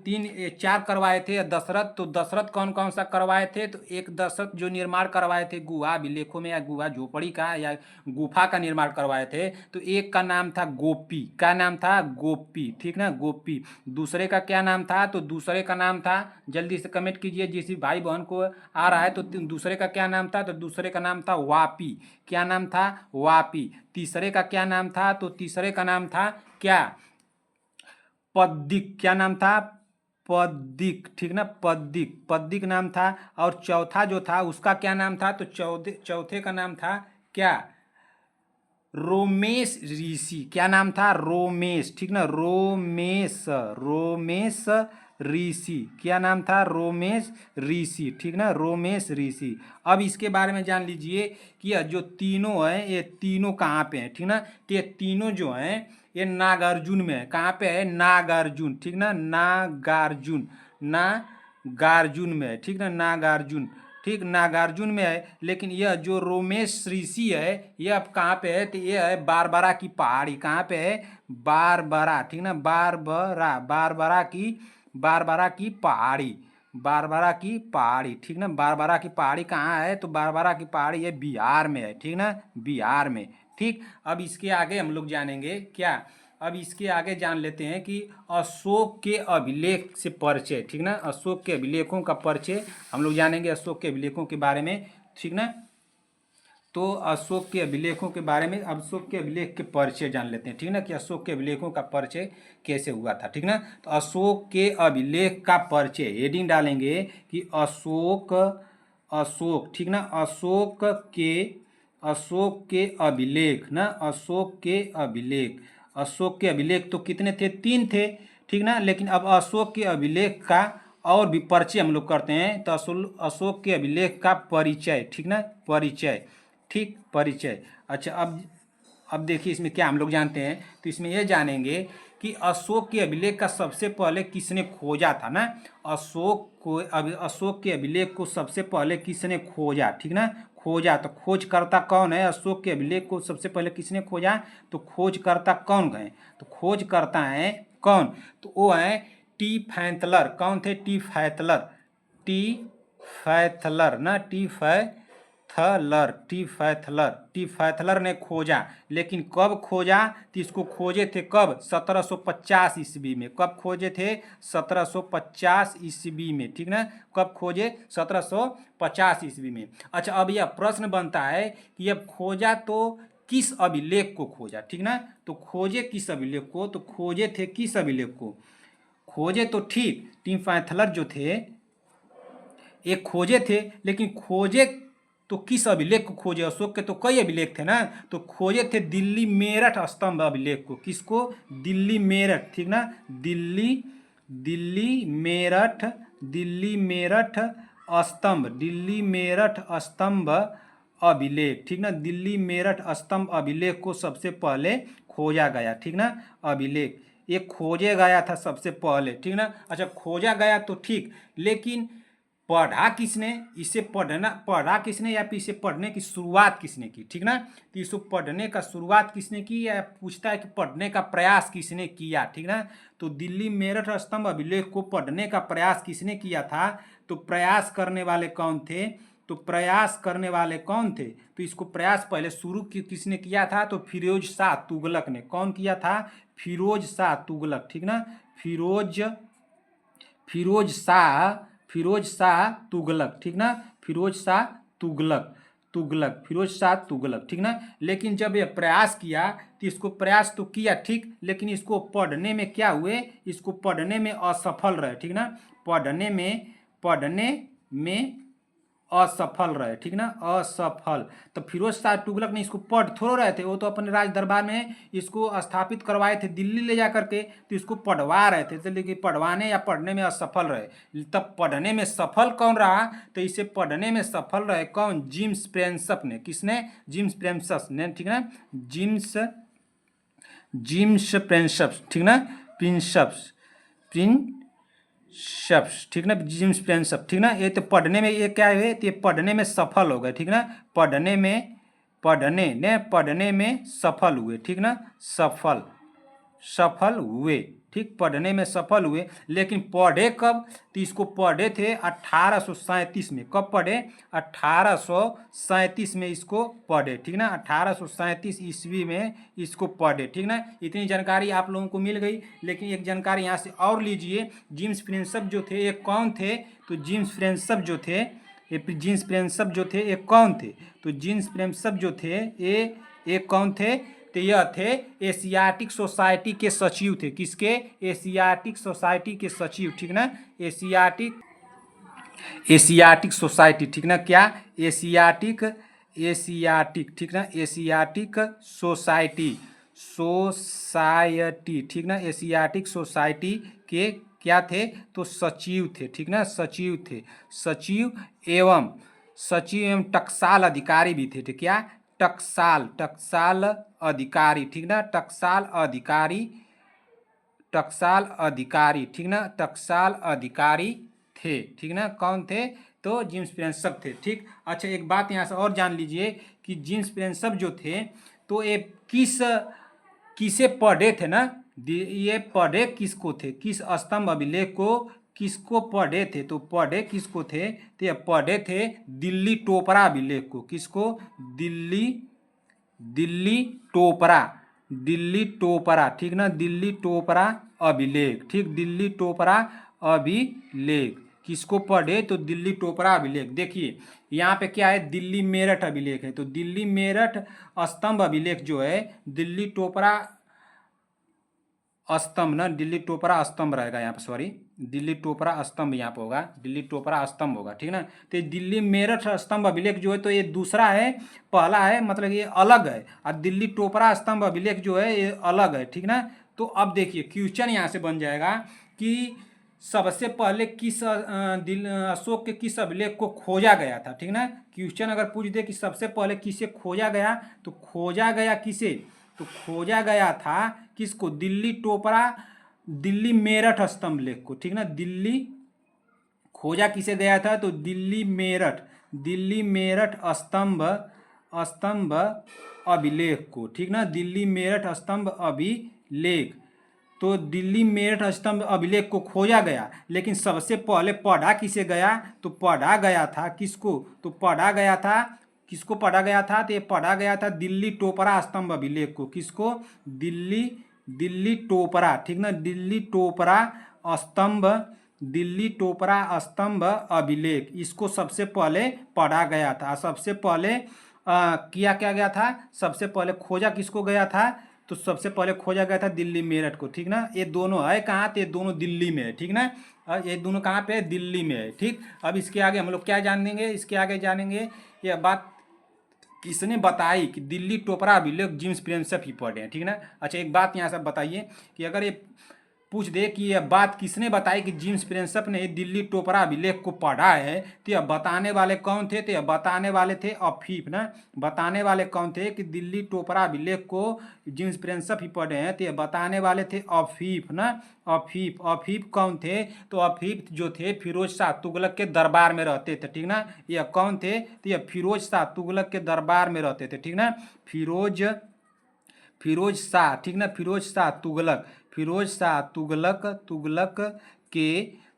4 करवाए थे दशरथ, तो दशरथ कौन कौन सा करवाए थे? तो एक दशरथ जो निर्माण करवाए थे गुहा अभिलेखों में या गुहा झोपड़ी का या गुफा का निर्माण करवाए थे, तो एक का नाम था गोपी। क्या नाम था? गोपी, ठीक ना, गोपी। दूसरे का क्या नाम था? तो दूसरे का नाम था, जल्दी से कमेंट कीजिए जिस भाई बहन को आ रहा है, तो दूसरे का क्या नाम था? तो दूसरे का नाम था वापी। क्या नाम था? वापी। तीसरे का क्या नाम था? तो तीसरे का नाम था क्या? पद्दिक। क्या नाम था? पद्दिक, ठीक ना, पद्दिक, पद्दिक नाम था। और चौथा जो था उसका क्या नाम था? तो चौथे का नाम था क्या? रोमेश ऋषि। क्या नाम था? रोमेश, ठीक ना, रोमेश, रोमेश ऋषि। क्या नाम था? रोमेश ऋषि, ठीक ना, रोमेश ऋषि। अब इसके बारे में जान लीजिए कि यह जो तीनों है ये तीनों कहाँ पे हैं, ठीक ना। तो ये तीनों जो हैं ये नागार्जुन में है। कहाँ पे है? नागार्जुन, ठीक ना, नागार्जुन, नागार्जुन में है, ठीक ना, नागार्जुन, ठीक, नागार्जुन में है। लेकिन यह जो रोमेश ऋषि है यह अब कहाँ पे है? तो यह है बारबरा की पहाड़ी। कहाँ पे है? बारबरा, ठीक ना, बारबरा, बारबरा की पहाड़ी, बारबरा की पहाड़ी, ठीक ना, बारबरा की पहाड़ी कहाँ है? तो बारबरा की पहाड़ी है बिहार में है, ठीक ना, बिहार में, ठीक। अब इसके आगे हम लोग जानेंगे क्या? अब इसके आगे जान लेते हैं कि अशोक के अभिलेख से परिचय, ठीक ना, अशोक के अभिलेखों का परिचय हम लोग जानेंगे, अशोक के अभिलेखों के बारे में, ठीक ना। तो अशोक के अभिलेखों के बारे में, अशोक के अभिलेख के परिचय जान लेते हैं, ठीक ना, कि अशोक के अभिलेखों का परिचय कैसे हुआ था, ठीक ना। तो अशोक के अभिलेख का परिचय हेडिंग डालेंगे कि अशोक, अशोक, ठीक ना, अशोक के अभिलेख ना, अशोक के अभिलेख, अशोक के अभिलेख तो कितने थे? 3 थे, ठीक ना। लेकिन अब अशोक के अभिलेख का और भी परिचय हम लोग करते हैं। तो अशोक के अभिलेख का परिचय, ठीक ना, परिचय, ठीक, परिचय। अच्छा, अब देखिए इसमें क्या हम लोग जानते हैं। तो इसमें यह जानेंगे कि अशोक के अभिलेख का सबसे पहले किसने खोजा था ना। अशोक के अभिलेख को सबसे पहले किसने खोजा, ठीक ना, खोजा। तो खोजकर्ता कौन है? अशोक के अभिलेख को सबसे पहले किसने खोजा? तो खोजकर्ता कौन गए? तो खोजकर्ता है कौन? तो वो है टी फैंतलर। कौन थे? टी फैंतलर, टी फैंतलर ना, टी टीफैथलर ने खोजा, लेकिन कब खोजा? तो इसको खोजे थे कब? 1750 ईस्वी में। कब खोजे थे? 1750 ईस्वी में, ठीक ना। कब खोजे? 1750 ईस्वी में। अच्छा, अब यह प्रश्न बनता है कि अब खोजा तो किस अभिलेख को खोजा, ठीक ना। तो खोजे किस अभिलेख को? तो खोजे थे किस अभिलेख को? खोजे तो ठीक टीफैथलर जो थे ये खोजे थे, लेकिन खोजे तो किस अभिलेख को खोजे? अशोक के तो कई अभिलेख थे ना, तो खोजे थे दिल्ली मेरठ स्तंभ अभिलेख को। किसको? दिल्ली मेरठ, ठीक ना। दिल्ली मेरठ दिल्ली मेरठ स्तंभ अभिलेख, ठीक ना। दिल्ली मेरठ स्तंभ अभिलेख को सबसे पहले खोजा गया, ठीक ना। अभिलेख ये खोजे गया था सबसे पहले, ठीक ना। अच्छा, खोजा गया तो ठीक, लेकिन पढ़ा किसने? इसे पढ़ा किसने या फिर इसे पढ़ने की शुरुआत किसने की, ठीक ना। तो इसको पढ़ने का शुरुआत किसने की, या पूछता है कि पढ़ने का प्रयास किसने किया, ठीक ना। तो दिल्ली मेरठ स्तंभ अभिलेख को पढ़ने का प्रयास किसने किया था? तो प्रयास करने वाले कौन थे? तो इसको प्रयास पहले शुरू किसने किया था? तो फिरोज शाह तुगलक ने। कौन किया था? फिरोज शाह तुगलक, ठीक ना। फिरोज शाह तुगलक, ठीक ना। फिरोज शाह तुगलक, ठीक ना। लेकिन जब ये प्रयास किया तो इसको प्रयास तो किया ठीक, लेकिन इसको पढ़ने में क्या हुए? इसको पढ़ने में असफल रहे, ठीक ना। पढ़ने में असफल रहे, ठीक ना। असफल। तो फिरोज शाह तुगलक ने इसको पढ़ थोड़ा रहे थे, वो तो अपने राज दरबार में इसको स्थापित करवाए थे दिल्ली ले जा करके, तो इसको पढ़वा रहे थे, तो लेकिन पढ़वाने या पढ़ने में असफल रहे। तब पढ़ने में सफल कौन रहा? तो इसे पढ़ने में सफल रहे कौन? जेम्स प्रिंसप ने। किसने? जेम्स प्रिंसप ने, ठीक ना। जेम्स प्रिंसप, ठीक ना। प्रिंसप्स, ठीक ना। जेम्स प्रिंसप, ठीक ना। ये तो पढ़ने में ये क्या है? तो ये पढ़ने में सफल हो गए, ठीक ना। पढ़ने में सफल हुए, ठीक ना। सफल हुए, ठीक। पढ़ने में सफल हुए, लेकिन पढ़े कब? तो इसको पढ़े थे 1837 में। कब पढ़े? 1837 में इसको पढ़े, ठीक ना। 1837 ईस्वी में इसको पढ़े, ठीक ना। इतनी जानकारी आप लोगों को मिल गई, लेकिन एक जानकारी यहाँ से और लीजिए। जेम्स प्रिंसप जो थे ये कौन थे? तो जेम्स प्रिंसप जो थे ये कौन थे? तो जेम्स प्रिंसप जो थे ये कौन थे? तो यह थे एशियाटिक सोसाइटी के सचिव थे। किसके? एशियाटिक सोसाइटी के सचिव, ठीक ना। एशियाटिक सोसाइटी, ठीक ना। क्या? एशियाटिक, ठीक ना। एशियाटिक सोसाइटी, ठीक ना। एशियाटिक सोसाइटी के क्या थे? तो सचिव थे, ठीक ना। सचिव एवं टकसाल अधिकारी भी थे, ठीक। क्या? टकसाल अधिकारी, ठीक ना। टकसाल अधिकारी, ठीक ना। टकसाल अधिकारी थे, ठीक ना। कौन थे? तो जेम्स प्रिंसप थे, ठीक। अच्छा, एक बात यहाँ से और जान लीजिए कि जेम्स प्रिंसप जो थे तो ये किसे पढ़े थे ना। ये पढ़े किसको थे? किस स्तंभ अभिलेख को किसको पढ़े थे? तो पढ़े किसको थे? तो ये पढ़े थे दिल्ली टोपरा अभिलेख को। किसको? दिल्ली टोपरा, ठीक ना। दिल्ली टोपरा अभिलेख, ठीक। दिल्ली टोपरा अभिलेख किसको पढ़े? तो दिल्ली टोपरा अभिलेख। देखिए यहाँ पे क्या है? दिल्ली मेरठ अभिलेख है, तो दिल्ली मेरठ स्तंभ अभिलेख जो है दिल्ली टोपरा स्तंभ ना, दिल्ली टोपरा स्तंभ रहेगा यहाँ पे, सॉरी, दिल्ली टोपरा स्तंभ यहाँ पे होगा, दिल्ली टोपरा स्तंभ होगा, ठीक ना। तो दिल्ली मेरठ स्तंभ अभिलेख जो है तो ये दूसरा है, पहला है, मतलब ये अलग है, और दिल्ली टोपरा स्तंभ अभिलेख जो है ये अलग है, ठीक ना। तो अब देखिए क्वेश्चन यहाँ से बन जाएगा कि सबसे पहले अशोक के किस अभिलेख को खोजा गया था, ठीक ना। क्वेश्चन अगर पूछ दे कि सबसे पहले किसे खोजा गया, तो खोजा गया किसे? तो खोजा गया था किसको? दिल्ली मेरठ स्तंभ लेख को, ठीक ना। दिल्ली खोजा किसे गया था? तो दिल्ली मेरठ स्तंभ अभिलेख को, ठीक ना। दिल्ली मेरठ स्तंभ अभिलेख, तो दिल्ली मेरठ स्तंभ अभिलेख को खोजा गया, लेकिन सबसे पहले पढ़ा किसे गया? तो पढ़ा गया था किसको? तो पढ़ा गया था किसको पढ़ा गया था? तो ये पढ़ा गया था दिल्ली टोपरा स्तंभ अभिलेख को। किसको? दिल्ली टोपरा, ठीक ना, दिल्ली टोपरा स्तंभ, दिल्ली टोपरा स्तंभ अभिलेख, इसको सबसे पहले पढ़ा गया था। सबसे पहले किया क्या गया था? सबसे पहले खोजा किसको गया था? तो सबसे पहले खोजा गया था दिल्ली मेरठ को, ठीक ना। ये दोनों है कहाँ? तो ये दोनों दिल्ली में है, ठीक ना। ये दोनों कहाँ पे है? दिल्ली में है, ठीक। अब इसके आगे हम लोग क्या जानेंगे? इसके आगे जानेंगे यह बात किसने बताई कि दिल्ली टोपरा अभिलेख जेम्स प्रिंसेप ही पढ़े हैं, ठीक ना। अच्छा, एक बात यहाँ से बताइए कि अगर ये पूछ दे कि यह बात किसने बताई कि जेम्स प्रिंसेप ने दिल्ली टोपरा अभिलेख को पढ़ा है, तो यह बताने वाले कौन थे? तो यह बताने वाले थे अफीफ ना। बताने वाले कौन थे कि दिल्ली टोपरा अभिलेख को जेम्स प्रिंसेप ही पढ़े हैं? तो यह बताने वाले थे अफीफ ना। अफीफ कौन थे? तो अफीफ जो थे फिरोज शाह तुगलक के दरबार में रहते थे, ठीक ना। यह कौन थे? तो यह फिरोज शाह तुगलक के दरबार में रहते थे, ठीक ना। फिरोज शाह, ठीक ना, फिरोज शाह तुगलक, फिरोज शाह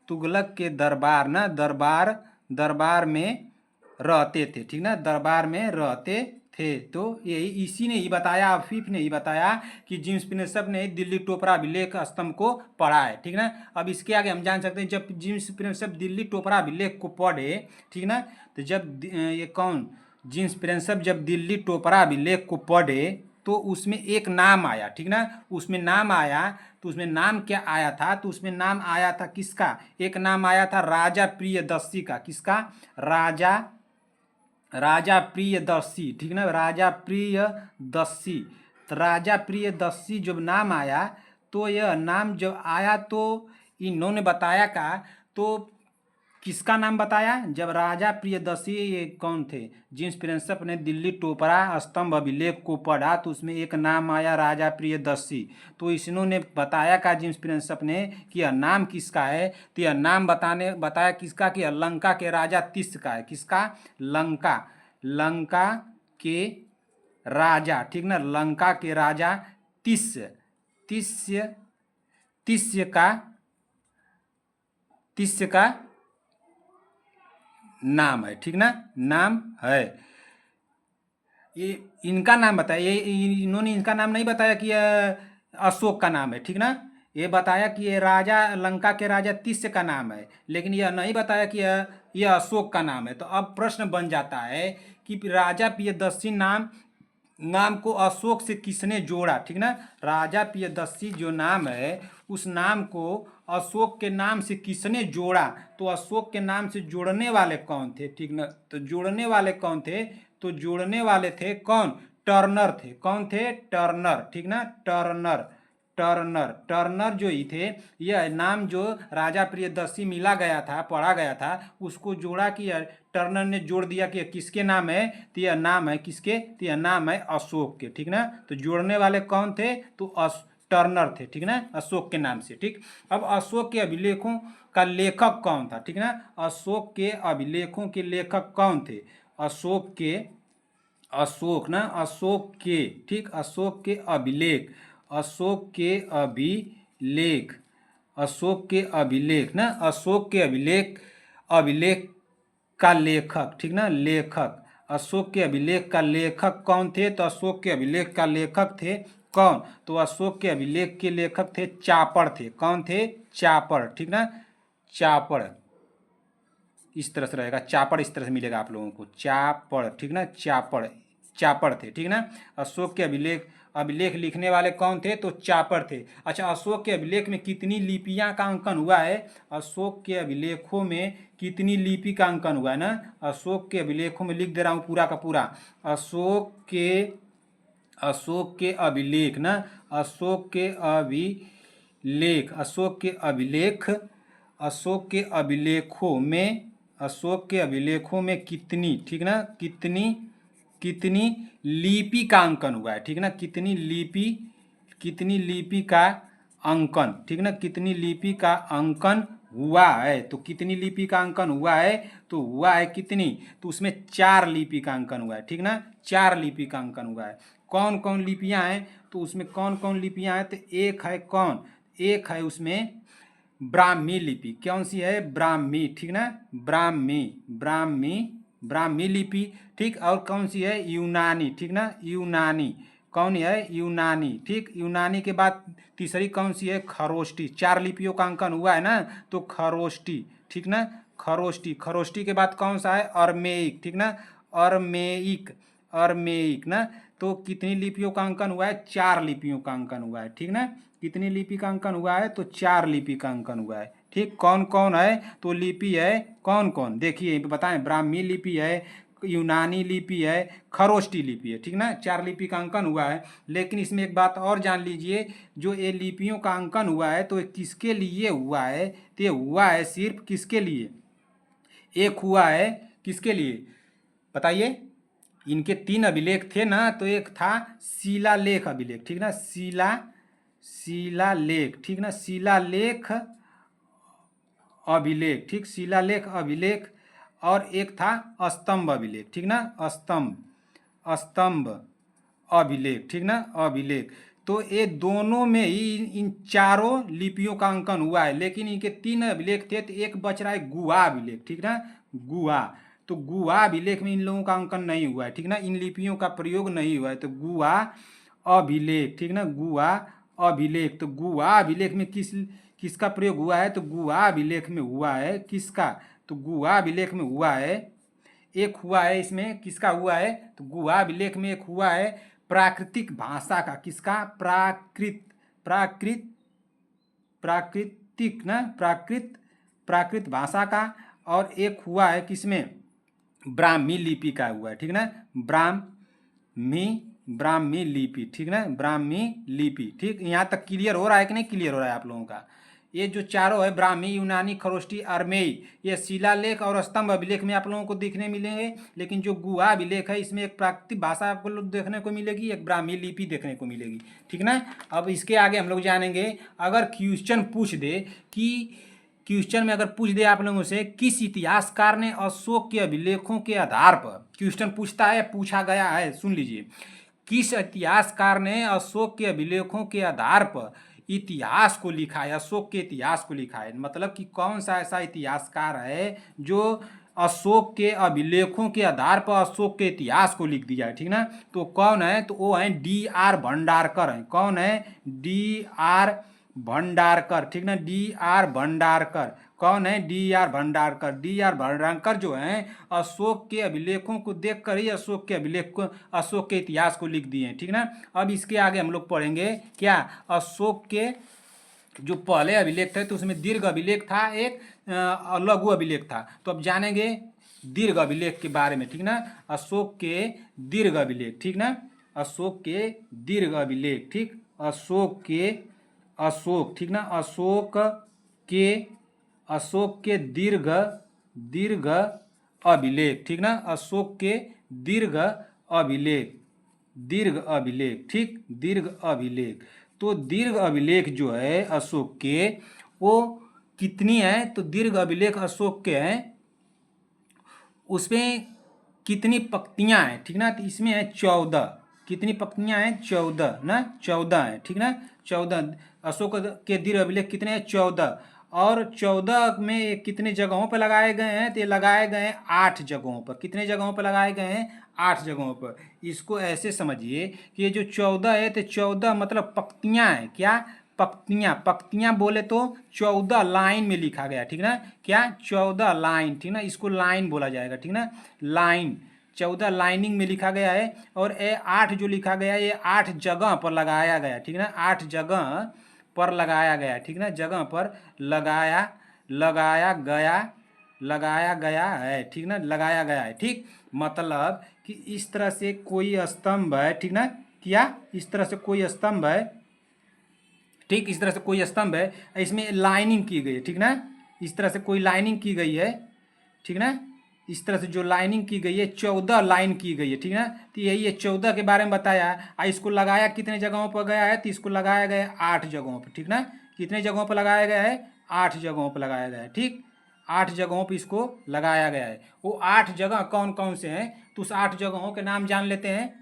तुगलक के दरबार ना, दरबार में रहते थे, ठीक ना, दरबार में रहते थे। तो यही इसी ने ही बताया, आफीफ ने ही बताया कि जेम्स प्रिंसेप ने दिल्ली टोपरा अभिलेख स्तंभ को पढ़ा है, ठीक ना। अब इसके आगे हम जान सकते हैं जब जेम्स प्रिंसेप दिल्ली टोपरा अभिलेख को पढ़े, ठीक ना, तो जब ये कौन जेम्स प्रिंसेप जब दिल्ली टोपरा अभिलेख को पढ़े तो उसमें एक नाम आया, ठीक ना। उसमें नाम आया, तो उसमें नाम क्या आया था? तो उसमें नाम आया था किसका? एक नाम आया था राजा प्रियदर्शी का। किसका? राजा प्रियदर्शी, ठीक ना, राजा प्रियदर्शी। तो राजा प्रियदर्शी जब नाम आया, तो यह नाम जब आया तो इन्होंने बताया का, तो किसका नाम बताया? जब राजा प्रियदर्शी, ये कौन थे? जेम्स प्रिंसेप ने दिल्ली टोपरा स्तंभ अभिलेख को पढ़ा तो उसमें एक नाम आया राजा प्रियदर्शी। तो इन्होंने बताया का जेम्स प्रिंसेप ने कि यह नाम किसका है? तो यह नाम बताया किसका? कि लंका के राजा तिस्य का है। किसका? लंका के राजा, ठीक ना, लंका के राजा तिस्य का नाम है, ठीक ना, नाम है। ये इनका नाम बताया, ये इन्होंने इनका नाम नहीं बताया कि अशोक का नाम है, ठीक ना। ये बताया कि ये राजा लंका के राजा तिस्य का नाम है, लेकिन यह नहीं बताया कि यह अशोक का नाम है। तो अब प्रश्न बन जाता है कि राजा प्रियदर्शी नाम को अशोक से किसने जोड़ा, ठीक ना। राजा प्रियदर्शी जो नाम है उस नाम को अशोक के नाम से किसने जोड़ा? तो अशोक के नाम से जोड़ने वाले कौन थे, ठीक ना। तो जोड़ने वाले कौन थे? तो जोड़ने वाले थे कौन? टर्नर थे। कौन थे? टर्नर, ठीक ना, टर्नर जो ही थे। यह नाम जो राजा प्रियदर्शी मिला गया था, पढ़ा गया था, उसको जोड़ा कि टर्नर ने जोड़ दिया कि किसके नाम है? तो यह नाम है किसके? तो यह नाम है अशोक के, ठीक ना। तो जोड़ने वाले कौन थे? तो टर्नर थे, ठीक ना, अशोक के नाम से, ठीक। अब अशोक के अभिलेखों का लेखक कौन था, ठीक ना। अशोक के अभिलेखों के लेखक कौन थे? अशोक के ठीक, अशोक के अभिलेख ना, अशोक के अभिलेख का लेखक, ठीक ना, लेखक। अशोक के अभिलेख का लेखक कौन थे? तो अशोक के अभिलेख का लेखक थे कौन? तो अशोक के अभिलेख के लेखक थे चापड़ थे। कौन थे? चापड़, ठीक ना, चापड़। इस तरह से रहेगा, चापड़ इस तरह से मिलेगा आप लोगों को, चापड़, ठीक ना, चापड़ थे, ठीक ना। अशोक के अभिलेख लिखने वाले कौन थे? तो चापड़ थे। अच्छा, अशोक के अभिलेख में कितनी लिपियां का अंकन हुआ है? अशोक के अभिलेखों में कितनी लिपि का अंकन हुआ है ना? अशोक के अभिलेखों में लिख दे रहा हूँ पूरा का पूरा। अशोक के अभिलेख ना, अशोक के अभिलेखों में कितनी, ठीक ना, कितनी लिपि का अंकन हुआ है, ठीक ना, कितनी लिपि का अंकन, ठीक ना, कितनी लिपि का अंकन हुआ है? तो कितनी लिपि का अंकन हुआ है? तो हुआ है कितनी? तो उसमें 4 लिपि का अंकन हुआ है, ठीक ना, 4 लिपि का अंकन हुआ है। कौन कौन लिपियां हैं? तो उसमें कौन कौन लिपियां हैं? तो एक है कौन? एक है उसमें ब्राह्मी लिपि। कौन सी है? ब्राह्मी, ठीक ना, ब्राह्मी ब्राह्मी लिपि, ठीक। और कौन सी है? यूनानी, ठीक ना, यूनानी। कौन है? यूनानी, ठीक। यूनानी के बाद तीसरी कौन सी है? खरोष्टी। 4 लिपियों का अंकन हुआ है ना, तो खरोष्टी, ठीक ना, खरोष्टी। खरोष्टी के बाद कौन सा है? अरमेइक, ठीक ना, अरमेइक, अरमेइक ना। तो कितनी लिपियों का अंकन हुआ है? 4 लिपियों का अंकन हुआ है, ठीक ना। कितनी लिपि का अंकन हुआ है? तो 4 लिपि का अंकन हुआ है, ठीक। कौन कौन है? तो लिपि है कौन कौन, देखिए बताएं। ब्राह्मी लिपि है, यूनानी लिपि है, खरोष्टी लिपि है, ठीक ना। 4 लिपि का अंकन हुआ है। लेकिन इसमें एक बात और जान लीजिए, जो ये लिपियों का अंकन हुआ है तो ये किसके लिए हुआ है? तो ये हुआ है सिर्फ किसके लिए? एक हुआ है किसके लिए बताइए? इनके 3 अभिलेख थे ना, तो एक था शिलालेख अभिलेख, ठीक ना, शिलालेख, ठीक ना, शिलालेख अभिलेख, ठीक, शिलालेख अभिलेख। और एक था स्तंभ अभिलेख, ठीक ना, स्तंभ अभिलेख, ठीक ना, अभिलेख। तो ये दोनों में ही इन चारों लिपियों का अंकन हुआ है। लेकिन इनके 3 अभिलेख थे, तो एक बच रहा है गुहा अभिलेख, ठीक ना, गुहा। तो गुहा अभिलेख में इन लोगों का अंकन नहीं हुआ है, ठीक ना, इन लिपियों का प्रयोग नहीं हुआ है। तो गुहा अभिलेख, ठीक ना, गुहा अभिलेख। तो गुहा अभिलेख में किसका प्रयोग हुआ है? तो गुहा अभिलेख में हुआ है किसका? तो गुहा अभिलेख में हुआ है, एक हुआ है इसमें किसका हुआ है? तो गुहा अभिलेख में एक हुआ है प्राकृतिक भाषा का, किसका? प्राकृतिक ना, प्राकृत भाषा का। और एक हुआ है किसमें? ब्राह्मी लिपि का हुआ है, ठीक ना, ब्राह्मी लिपि, ठीक ना, ब्राह्मी लिपि, ठीक। यहाँ तक क्लियर हो रहा है कि नहीं क्लियर हो रहा है आप लोगों का? ये जो चारों है, ब्राह्मी, यूनानी, खरोष्टी, अरमेई, ये शिलालेख और स्तंभ अभिलेख में आप लोगों को देखने मिलेंगे। लेकिन जो गुहा अभिलेख है, इसमें एक प्राकृतिक भाषा आपको देखने को मिलेगी, एक ब्राह्मी लिपि देखने को मिलेगी, ठीक ना। अब इसके आगे हम लोग जानेंगे, अगर क्वेश्चन पूछ दे कि क्वेश्चन में अगर पूछ दे आप लोगों से, किस इतिहासकार ने अशोक के अभिलेखों के आधार पर, क्वेश्चन पूछता है, पूछा गया है, सुन लीजिए, किस इतिहासकार ने अशोक के अभिलेखों के आधार पर इतिहास को लिखा है? अशोक के इतिहास को लिखा है, मतलब कि कौन सा ऐसा इतिहासकार है जो अशोक के अभिलेखों के आधार पर अशोक के इतिहास को लिख दिया है, ठीक ना। तो कौन है? तो वो है D.R. भंडारकर है। कौन है? D.R. भंडारकर, ठीक ना, D.R. भंडारकर। कौन है? D.R. भंडारकर। D.R. भंडारकर जो हैं अशोक के अभिलेखों को देखकर ही अशोक के अभिलेख को, अशोक के इतिहास को लिख दिए हैं, ठीक ना। अब इसके आगे हम लोग पढ़ेंगे क्या? अशोक के जो पहले अभिलेख थे तो उसमें दीर्घ अभिलेख था एक, लघु अभिलेख था। तो अब जानेंगे दीर्घ अभिलेख के बारे में, ठीक ना, अशोक के दीर्घ अभिलेख, ठीक ना, अशोक के दीर्घ अभिलेख, ठीक, अशोक, ठीक ना, अशोक के दीर्घ अभिलेख, ठीक ना, अशोक के दीर्घ अभिलेख, ठीक, दीर्घ अभिलेख। तो दीर्घ अभिलेख जो है अशोक के, वो कितनी है? तो दीर्घ अभिलेख अशोक के हैं, उसमें कितनी पंक्तियां हैं, ठीक ना, तो इसमें है 14। कितनी पंक्तियां हैं? 14 ना, 14 है, ठीक ना, 14। अशोक के दीर्घ अभिलेख कितने हैं? 14। और 14 में कितने जगहों पर लगाए गए हैं? तो ये लगाए गए हैं 8 जगहों पर। कितने जगहों पर लगाए गए हैं? 8 जगहों पर। इसको ऐसे समझिए कि ये जो 14 है, तो 14 मतलब पंक्तियां हैं, क्या? पंक्तियां बोले तो 14 लाइन में लिखा गया, ठीक ना, क्या? 14 लाइन, ठीक ना, इसको लाइन बोला जाएगा, ठीक ना, लाइन, 14 लाइनिंग में लिखा गया है। और ये 8 जो लिखा गया है, ये 8 जगह पर लगाया गया, ठीक ना, 8 जगह पर लगाया गया, ठीक ना, जगह पर लगाया गया है, ठीक ना, लगाया गया है, ठीक। मतलब कि इस तरह से कोई स्तंभ है, ठीक ना, क्या? इस तरह से कोई स्तंभ है, ठीक, इस तरह से कोई स्तंभ है, इसमें लाइनिंग की गई है, ठीक ना, इस तरह से कोई लाइनिंग की गई है, ठीक ना, इस तरह से जो लाइनिंग की गई है, 14 लाइन की गई है, ठीक ना। तो यही है 14 के बारे में बताया। इसको लगाया कितने जगहों पर गया है? तो इसको लगाया गया है 8 जगहों पर, ठीक ना। कितने जगहों पर लगाया गया है? 8 जगहों पर लगाया गया है, ठीक, 8 जगहों पर इसको लगाया गया है। वो 8 जगह कौन कौन से हैं? तो उस 8 जगहों के नाम जान लेते हैं।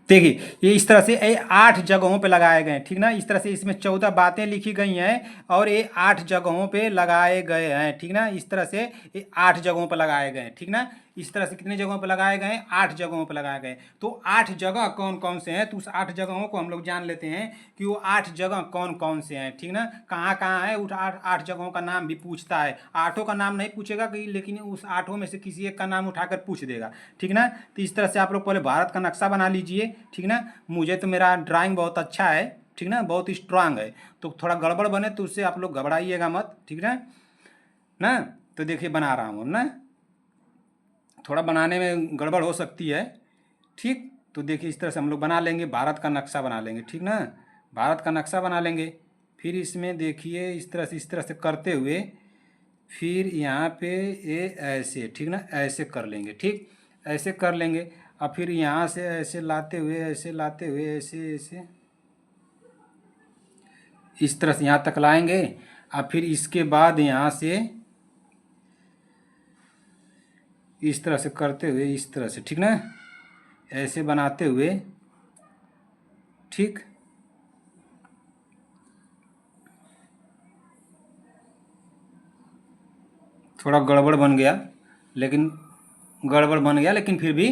देखिए, ये इस तरह से ये 8 जगहों पे लगाए गए हैं, ठीक ना, इस तरह से इसमें 14 बातें लिखी गई हैं और ये 8 जगहों पे लगाए गए हैं, ठीक ना, इस तरह से ये 8 जगहों पे लगाए गए हैं, ठीक ना। इस तरह से कितने जगहों पर लगाए गए, 8 जगहों पर लगाए गए। तो 8 जगह कौन कौन से हैं, तो उस 8 जगहों को हम लोग जान लेते हैं कि वो 8 जगह कौन कौन से हैं, ठीक ना। कहाँ कहाँ है, उस 8 जगहों का नाम भी पूछता है। 8 का नाम नहीं पूछेगा कि, लेकिन उस 8 में से किसी एक का नाम उठाकर पूछ देगा, ठीक ना। तो इस तरह से आप लोग पहले भारत का नक्शा बना लीजिए, ठीक ना। मुझे तो मेरा ड्राइंग बहुत अच्छा है, ठीक ना, बहुत स्ट्रांग है। तो थोड़ा गड़बड़ बने तो उससे आप लोग घबराइएगा मत, ठीक ना ना। तो देखिए बना रहा हूँ ना, थोड़ा बनाने में गड़बड़ हो सकती है, ठीक। तो देखिए इस तरह से हम लोग बना लेंगे, भारत का नक्शा बना लेंगे, ठीक ना। भारत का नक्शा बना लेंगे। फिर इसमें देखिए इस तरह से करते हुए फिर यहाँ पे ये ऐसे, ठीक ना, ऐसे कर लेंगे, ठीक, ऐसे कर लेंगे। और फिर यहाँ से ऐसे लाते हुए, ऐसे लाते हुए, ऐसे ऐसे इस तरह से यहाँ तक लाएंगे। और फिर इसके बाद यहाँ से इस तरह से करते हुए, इस तरह से, ठीक ना, ऐसे बनाते हुए, ठीक। थोड़ा गड़बड़ बन गया, लेकिन फिर भी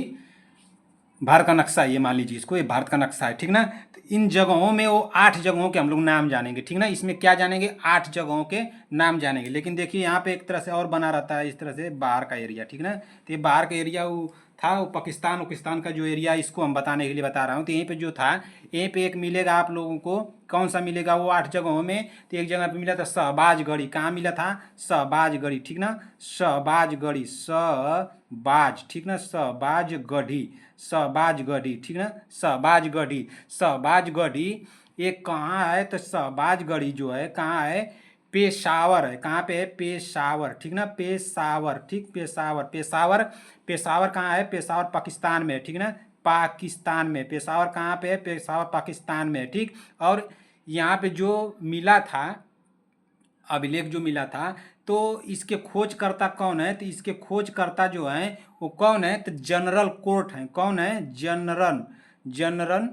भारत का नक्शा, ये मान लीजिए इसको, ये भारत का नक्शा है, ठीक ना। तो इन जगहों में वो 8 जगहों के हम लोग नाम जानेंगे, ठीक ना। इसमें क्या जानेंगे, 8 जगहों के नाम जानेंगे। लेकिन देखिए यहाँ पे एक तरह से और बना रहता है, इस तरह से बाहर का एरिया, ठीक ना। तो ये बाहर का एरिया वो था, वो पाकिस्तान का जो एरिया, इसको हम बताने के लिए बता रहा हूँ। तो यहीं पे जो था, यहीं पे एक मिलेगा आप लोगों को, कौन सा मिलेगा, वो 8 जगहों में। तो एक जगह पे मिला था शहबाजगढ़ी, कहाँ मिला था, शहबाजगढ़ी, ठीक ना, शहबाजगढ़ी, शहबाज, ठीक ना, शहबाजगढ़ी, शहबाजगढ़ी, ठीक ना, शहबाजगढ़ी, शहबाजगढ़ी एक कहाँ है, तो शहबाजगढ़ी जो है कहाँ है, पेशावर है। कहाँ पे है, पेशावर, ठीक ना, पेशावर, ठीक, पेशावर, पेशावर, पेशावर कहाँ है, पेशावर पाकिस्तान में, ठीक ना, पाकिस्तान में। पेशावर कहाँ पे है, पेशावर पाकिस्तान में, ठीक। और यहाँ पे जो मिला था, अभिलेख जो मिला था, तो इसके खोजकर्ता कौन है, तो इसके खोजकर्ता जो है वो कौन है, तो जनरल कोर्ट है। कौन है, जनरल, जनरल,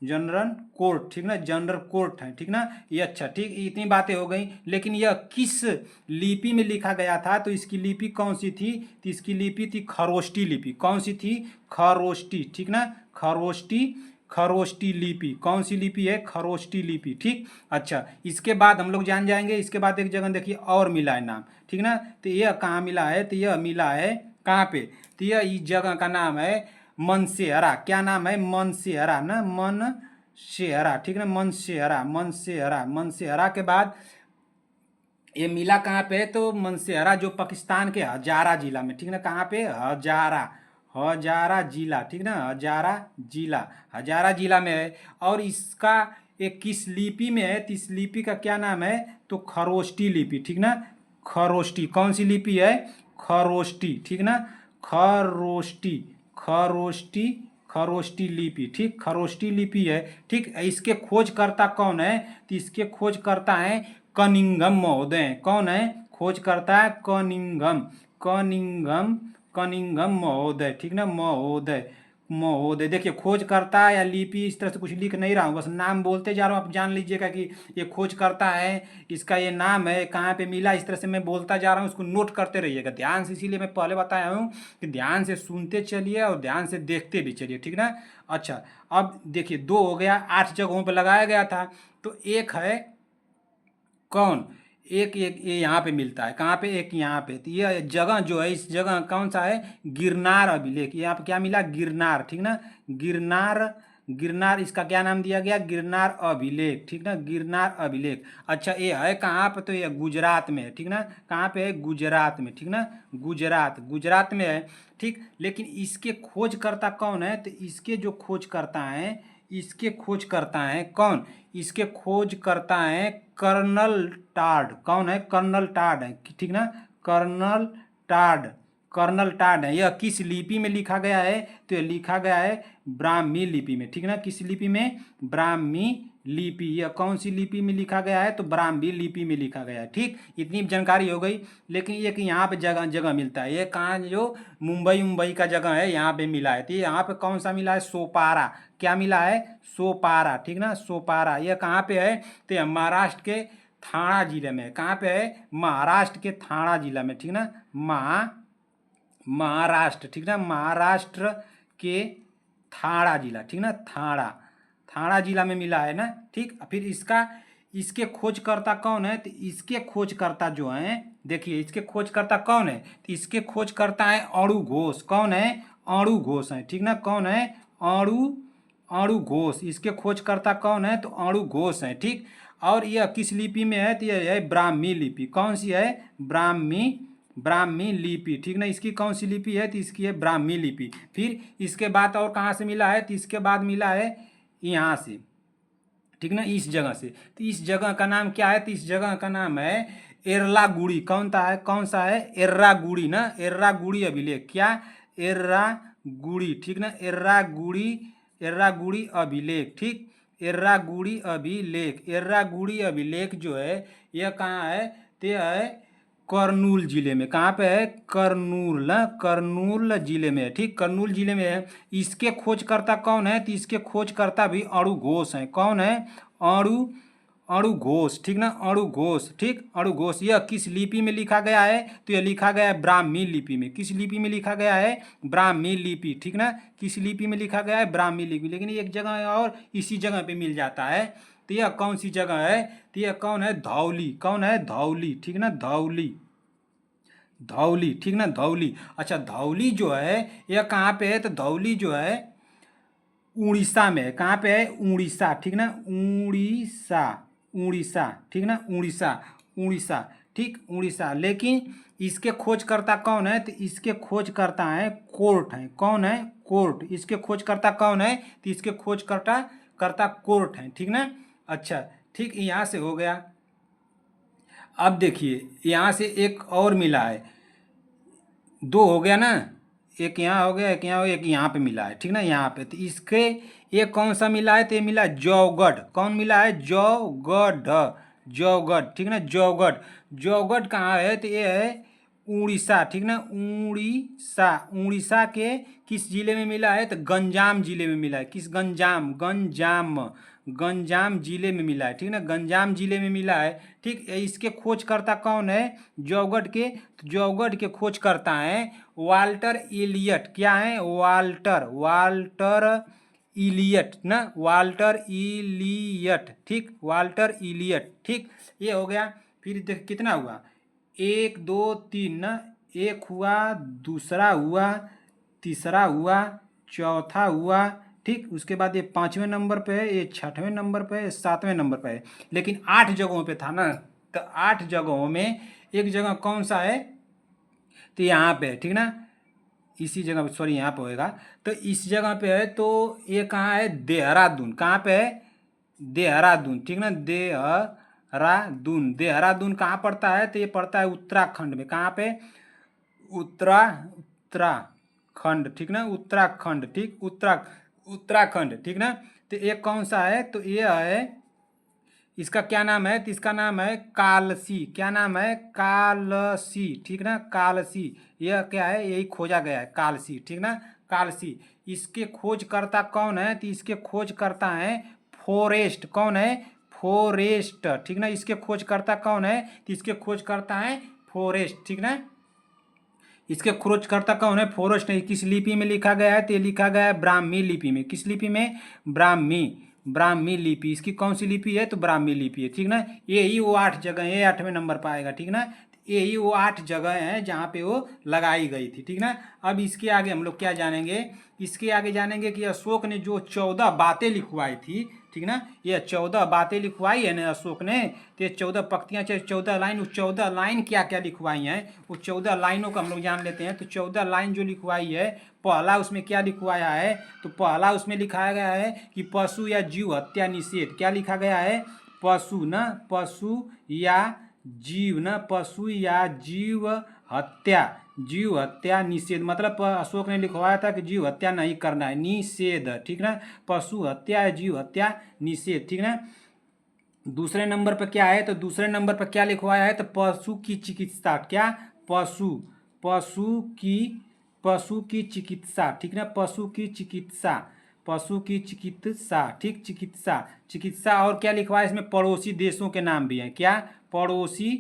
जनरल कोर्ट, ठीक ना, जनरल कोर्ट है, ठीक ना। ये अच्छा, ठीक, इतनी बातें हो गई। लेकिन यह किस लिपि में लिखा गया था, तो इसकी लिपि कौन सी थी, तो इसकी लिपि थी खरोष्टी लिपि। कौन सी थी, खरोष्टी, ठीक ना, खरोष्टी, खरोष्टी लिपि। कौन सी लिपि है, खरोष्टी लिपि, ठीक। अच्छा, इसके बाद हम लोग जान जाएंगे, इसके बाद एक जगह देखिए और मिला है नाम, ठीक ना। तो यह कहाँ मिला है, तो यह मिला है कहाँ पे, तो यह इस जगह का नाम है मनसेहरा। क्या नाम है, मनसेहरा ना, मनसेहरा, ठीक ना, मनसेहरा, मनसेहरा, मनसेहरा के बाद ये मिला कहाँ पे है, तो मनसेहरा जो पाकिस्तान के हजारा जिला में, ठीक ना, कहाँ पे, हजारा, हजारा जिला, ठीक ना, हजारा जिला, हजारा जिला में है। और इसका एक किस लिपि में है, तो इस लिपि का क्या नाम है, तो खरोष्टी लिपि, ठीक ना, खरोष्टी। कौन सी लिपि है, खरोष्टी, ठीक ना, खरोष्टी, खरोष्टी, खरोष्टी लिपि, ठीक, खरोष्टी लिपि है, ठीक। इसके खोजकर्ता कौन है, तो इसके खोजकर्ता है कनिंघम महोदय। कौन है, खोजकर्ता है कनिंघम, कनिंघम, कनिंघम महोदय, ठीक ना, महोदय, महोदय। देखिए खोजकर्ता या लिपि इस तरह से कुछ लिख नहीं रहा हूँ, बस नाम बोलते जा रहा हूँ, आप जान लीजिएगा कि ये खोजकर्ता है, इसका ये नाम है, कहाँ पे मिला, इस तरह से मैं बोलता जा रहा हूँ, उसको नोट करते रहिएगा ध्यान से। इसीलिए मैं पहले बताया हूँ कि ध्यान से सुनते चलिए और ध्यान से देखते भी चलिए, ठीक ना। अच्छा, अब देखिए 2 हो गया, 8 जगहों पर लगाया गया था। तो एक है कौन, एक एक ये यहाँ पे मिलता है, कहाँ पे, एक यहाँ पे। तो ये जगह जो है, इस जगह कौन सा है, गिरनार अभिलेख। यहाँ पे क्या मिला, गिरनार, ठीक ना, गिरनार, गिरनार, इसका क्या नाम दिया गया, गिरनार अभिलेख, ठीक ना, गिरनार अभिलेख। अच्छा, ये है कहाँ पे, तो ये गुजरात में है, ठीक ना, कहाँ पे है, गुजरात में, ठीक ना, गुजरात, गुजरात में है, ठीक। लेकिन इसके खोजकर्ता कौन है, तो इसके जो खोजकर्ता हैं, इसके खोजकर्ता हैं कौन, इसके खोजकर्ता हैं कर्नल टाड। कौन है, कर्नल टाड है, ठीक ना, कर्नल टाड, कर्नल टाड है। यह किस लिपि में लिखा गया है, तो यह लिखा गया है ब्राह्मी लिपि में, ठीक ना, किस लिपि में, ब्राह्मी लिपि। यह कौन सी लिपि में लिखा गया है, तो ब्राह्मी लिपि में लिखा गया है, ठीक। इतनी जानकारी हो गई। लेकिन ये कि यहाँ पे जगह जगह मिलता है, ये कहाँ, जो मुंबई का जगह है, यहाँ पे मिला है। तो यहाँ पे कौन सा मिला है, सोपारा। क्या मिला है, सोपारा, ठीक ना, सोपारा। यह कहाँ पे है, तो यह महाराष्ट्र के थाना जिले में। कहाँ पे है, महाराष्ट्र के थाना जिला में, ठीक ना, महाराष्ट्र, ठीक ना, महाराष्ट्र के थाड़ा जिला, ठीक ना, थाड़ा जिला में मिला है ना, ठीक। फिर इसके खोजकर्ता कौन है, तो इसके खोजकर्ता जो हैं, देखिए इसके खोजकर्ता कौन है, तो इसके खोजकर्ता है अणु घोष। कौन है, अणु घोष है, ठीक ना, कौन है, अणु घोष। इसके खोजकर्ता कौन है, तो अणु घोष है, ठीक। और यह किस लिपि में है, तो यह है ब्राह्मी लिपि। कौन सी है, ब्राह्मी लिपि, ठीक ना। इसकी कौन सी लिपि है, तो इसकी है ब्राह्मी लिपि। फिर इसके बाद और कहाँ से मिला है, तो इसके बाद मिला है यहाँ से, ठीक ना, इस जगह से। तो इस जगह का नाम क्या है, तो इस जगह का नाम है एर्रागुड़ी। कौन सा है, एर्रागुड़ी ना, एर्रागुड़ी अभिलेख। क्या, एर्रागुड़ी, ठीक ना, एर्रागुड़ी अभिलेख, ठीक। एर्रागुड़ी अभिलेख जो है यह कहाँ है, तो यह है कर्नूल जिले में। कहाँ पे है, कर्नूल जिले में है, ठीक, कर्नूल जिले में है। इसके खोजकर्ता कौन है, तो इसके खोजकर्ता भी अणु घोष हैं। कौन है, अणु घोष, ठीक ना, अणु घोष, ठीक, अणु घोष। यह किस लिपि में लिखा गया है, तो यह लिखा गया है ब्राह्मी लिपि में। किस लिपि में लिखा गया है, ब्राह्मी लिपि, ठीक ना, किस लिपि में लिखा गया है, ब्राह्मी लिपि। लेकिन एक जगह और इसी जगह पे मिल जाता है, तो यह कौन सी जगह है, तो यह कौन है, धौली। कौन है, धौली, ठीक ना, धौली, ठीक ना, धौली। अच्छा, धौली जो है यह कहाँ पे है, तो धौली जो है उड़ीसा में है। कहाँ पे है, उड़ीसा, ठीक ना, उड़ीसा, ठीक ना, उड़ीसा, ठीक, उड़ीसा। लेकिन इसके खोजकर्ता कौन है, तो इसके खोजकर्ता हैं कोर्ट हैं। कौन है, कोर्ट। इसके खोजकर्ता कौन है, तो इसके खोजकर्ता कोर्ट हैं, ठीक ना। अच्छा, ठीक, यहाँ से हो गया। अब देखिए यहाँ से एक और मिला है, दो हो गया ना, एक यहाँ हो गया, एक यहाँ हो गया, एक यहाँ पे मिला है, ठीक ना, यहाँ पे। तो इसके ये कौन सा मिला है, तो ये मिला है जौगढ़। कौन मिला है, जौगढ़, ठीक ना, जौगढ़ कहाँ है, तो ये है उड़ीसा, ठीक ना, उड़ीसा के किस जिले में मिला है, तो गंजाम जिले में मिला है। किस, गंजाम जिले में मिला है, ठीक ना, गंजाम जिले में मिला है, ठीक। इसके खोजकर्ता कौन है, जौगढ़ के, तो जौगढ़ के खोजकर्ता हैं वाल्टर इलियट। क्या है, वाल्टर इलियट ना, वाल्टर इलियट, ठीक, वाल्टर इलियट, ठीक। ये हो गया। फिर देख कितना हुआ, 1 2 3 ना, एक हुआ, दूसरा हुआ, तीसरा हुआ, चौथा हुआ, ठीक। उसके बाद ये 5वें नंबर पे है, ये 6वें नंबर पे है, 7वें नंबर पे है। लेकिन 8 जगहों पे था ना, तो 8 जगहों में एक जगह कौन सा है, तो यहाँ पे है, ठीक ना, इसी जगह, सॉरी यहाँ पे होएगा, तो इस जगह पे है। तो ये कहाँ है, देहरादून। कहाँ पे है, देहरादून, ठीक ना, देहरादून कहाँ पड़ता है, तो ये पड़ता है उत्तराखंड में। कहाँ पे, उत्तराखंड, ठीक ना, उत्तराखंड, ठीक, उत्तराखंड, ठीक ना। तो ये कौन सा है, तो ये है, इसका क्या नाम है, तो इसका नाम है कालसी। क्या नाम है, कालसी, ठीक ना, कालसी। यह क्या है, यही खोजा गया है, कालसी, ठीक ना, कालसी। इसके खोजकर्ता कौन है, तो इसके खोजकर्ता हैं फॉरेस्ट। कौन है, फॉरेस्ट, ठीक ना। इसके खोजकर्ता कौन है, तो इसके खोजकर्ता हैं फॉरेस्ट, ठीक ना। इसके खोजकर्ता कौन है, फॉरेस्ट है। किस लिपि में लिखा गया है, तो ये लिखा गया है ब्राह्मी लिपि में। किस लिपि में, ब्राह्मी लिपि। इसकी कौन सी लिपि है, तो ब्राह्मी लिपि है, ठीक ना। यही वो 8 जगह है, 8वें नंबर पर आएगा, ठीक ना। यही वो 8 जगह हैं जहाँ पे वो लगाई गई थी, ठीक ना। अब इसके आगे हम लोग क्या जानेंगे, इसके आगे जानेंगे कि अशोक ने जो 14 बातें लिखवाई थी, ठीक ना, ये 14 बातें लिखवाई है ना अशोक ने, तो ये 14 पंक्तियाँ, 14 लाइन, उस 14 लाइन क्या क्या लिखवाई हैं, उस 14 लाइनों को हम लोग जान लेते हैं। तो 14 लाइन जो लिखवाई है, पहला उसमें क्या लिखवाया है, तो पहला उसमें लिखाया गया है कि पशु या जीव हत्या निषेध। क्या लिखा गया है, पशु या जीव हत्या निषेध। मतलब अशोक ने लिखवाया था कि जीव हत्या नहीं करना है, निषेध, ठीक ना, पशु हत्या या जीव हत्या निषेध, ठीक ना। दूसरे नंबर पर क्या है, तो दूसरे नंबर पर क्या लिखवाया है, तो पशु की चिकित्सा। क्या, पशु की चिकित्सा, ठीक ना, पशु की चिकित्सा, ठीक, चिकित्सा। और क्या लिखवाया है इसमें, पड़ोसी देशों के नाम भी हैं। क्या, पड़ोसी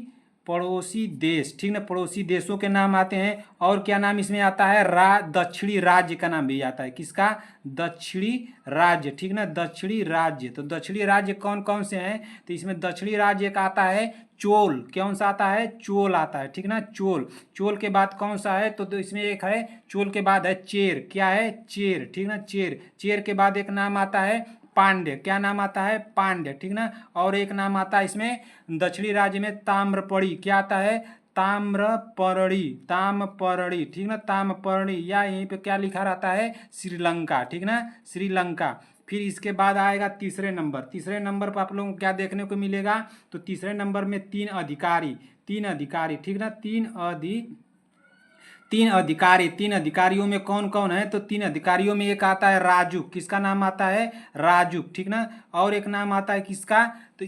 पड़ोसी देश, ठीक ना, पड़ोसी देशों के नाम आते हैं। और क्या नाम इसमें आता है, दक्षिणी राज्य का नाम भी आता है। किसका, दक्षिणी राज्य, ठीक ना, दक्षिणी राज्य। तो दक्षिणी राज्य कौन कौन से हैं, तो इसमें दक्षिणी राज्य का आता है चोल, कौन सा आता है, चोल आता है, ठीक ना, चोल। चोल के बाद कौन सा है, तो इसमें एक है, चोल के बाद है चेर, क्या है, चेर, ठीक ना, चेर। चेर के बाद एक नाम आता है पांड्य, क्या नाम आता है, पांड्य, ठीक ना। और एक नाम आता है इसमें दक्षिणी राज्य में ताम्रपर्णी, क्या आता है, ताम्रपर्णी, ताम्रपर्णी, ठीक ना, ताम्रपर्णी। या यहीं पे क्या लिखा रहता है, श्रीलंका, ठीक ना, श्रीलंका। फिर इसके बाद आएगा तीसरे नंबर। तीसरे नंबर पर आप लोगों को क्या देखने को मिलेगा, तो तीसरे नंबर में तीन अधिकारी, तीन अधिकारी, ठीक ना, तीन अधिकारी। तीन अधिकारियों में कौन कौन है, तो तीन अधिकारियों में एक आता है राजुक, किसका नाम आता है, राजुक, ठीक ना। और एक नाम आता है किसका, तो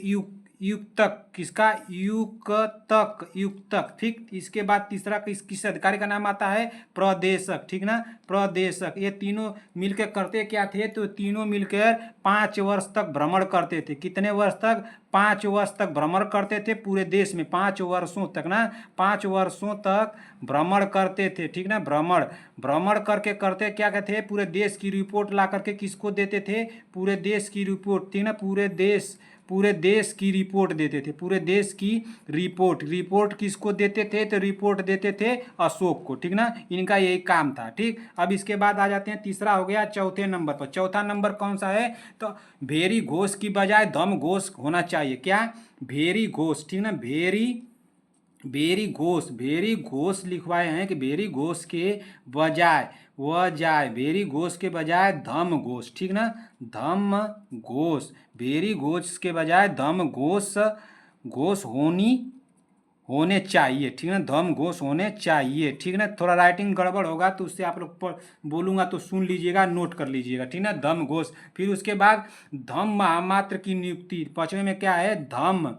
युक्तक, किसका, युक्तक, युक्तक, ठीक। इसके बाद तीसरा किस अधिकारी का नाम आता है, प्रदेशक, ठीक ना, प्रदेशक। ये तीनों मिलकर करते क्या थे, तो तीनों मिलकर 5 वर्ष तक भ्रमण करते थे। कितने वर्ष तक, 5 वर्ष तक भ्रमण करते थे पूरे देश में, 5 वर्षों तक ना, 5 वर्षों तक भ्रमण करते थे, ठीक ना, भ्रमण। भ्रमण करके करते क्या कहते हैं, पूरे देश की रिपोर्ट ला करके किसको देते थे, पूरे देश की रिपोर्ट, ठीक ना, पूरे देश की रिपोर्ट देते थे, पूरे देश की रिपोर्ट। रिपोर्ट किसको देते थे, तो रिपोर्ट देते थे अशोक को, ठीक ना। इनका यही काम था, ठीक। अब इसके बाद आ जाते हैं, तीसरा हो गया चौथे नंबर पर। चौथा नंबर कौन सा है, तो भेरी घोष की बजाय धम घोष होना चाहिए, क्या, भेरी घोष, ठीक ना, भेरी घोष लिखवाए हैं कि भेरी घोष के बजाय भेरी घोष के बजाय धम घोष, ठीक ना, धम घोष। भेरी घोष के बजाय धम घोष होने चाहिए, ठीक ना, धम घोष होने चाहिए, ठीक ना। थोड़ा राइटिंग गड़बड़ होगा तो उससे आप लोग बोलूंगा तो सुन लीजिएगा, नोट कर लीजिएगा, ठीक ना, धम घोष। फिर उसके बाद धम महामात्र की नियुक्ति, पांचवें में क्या है, धम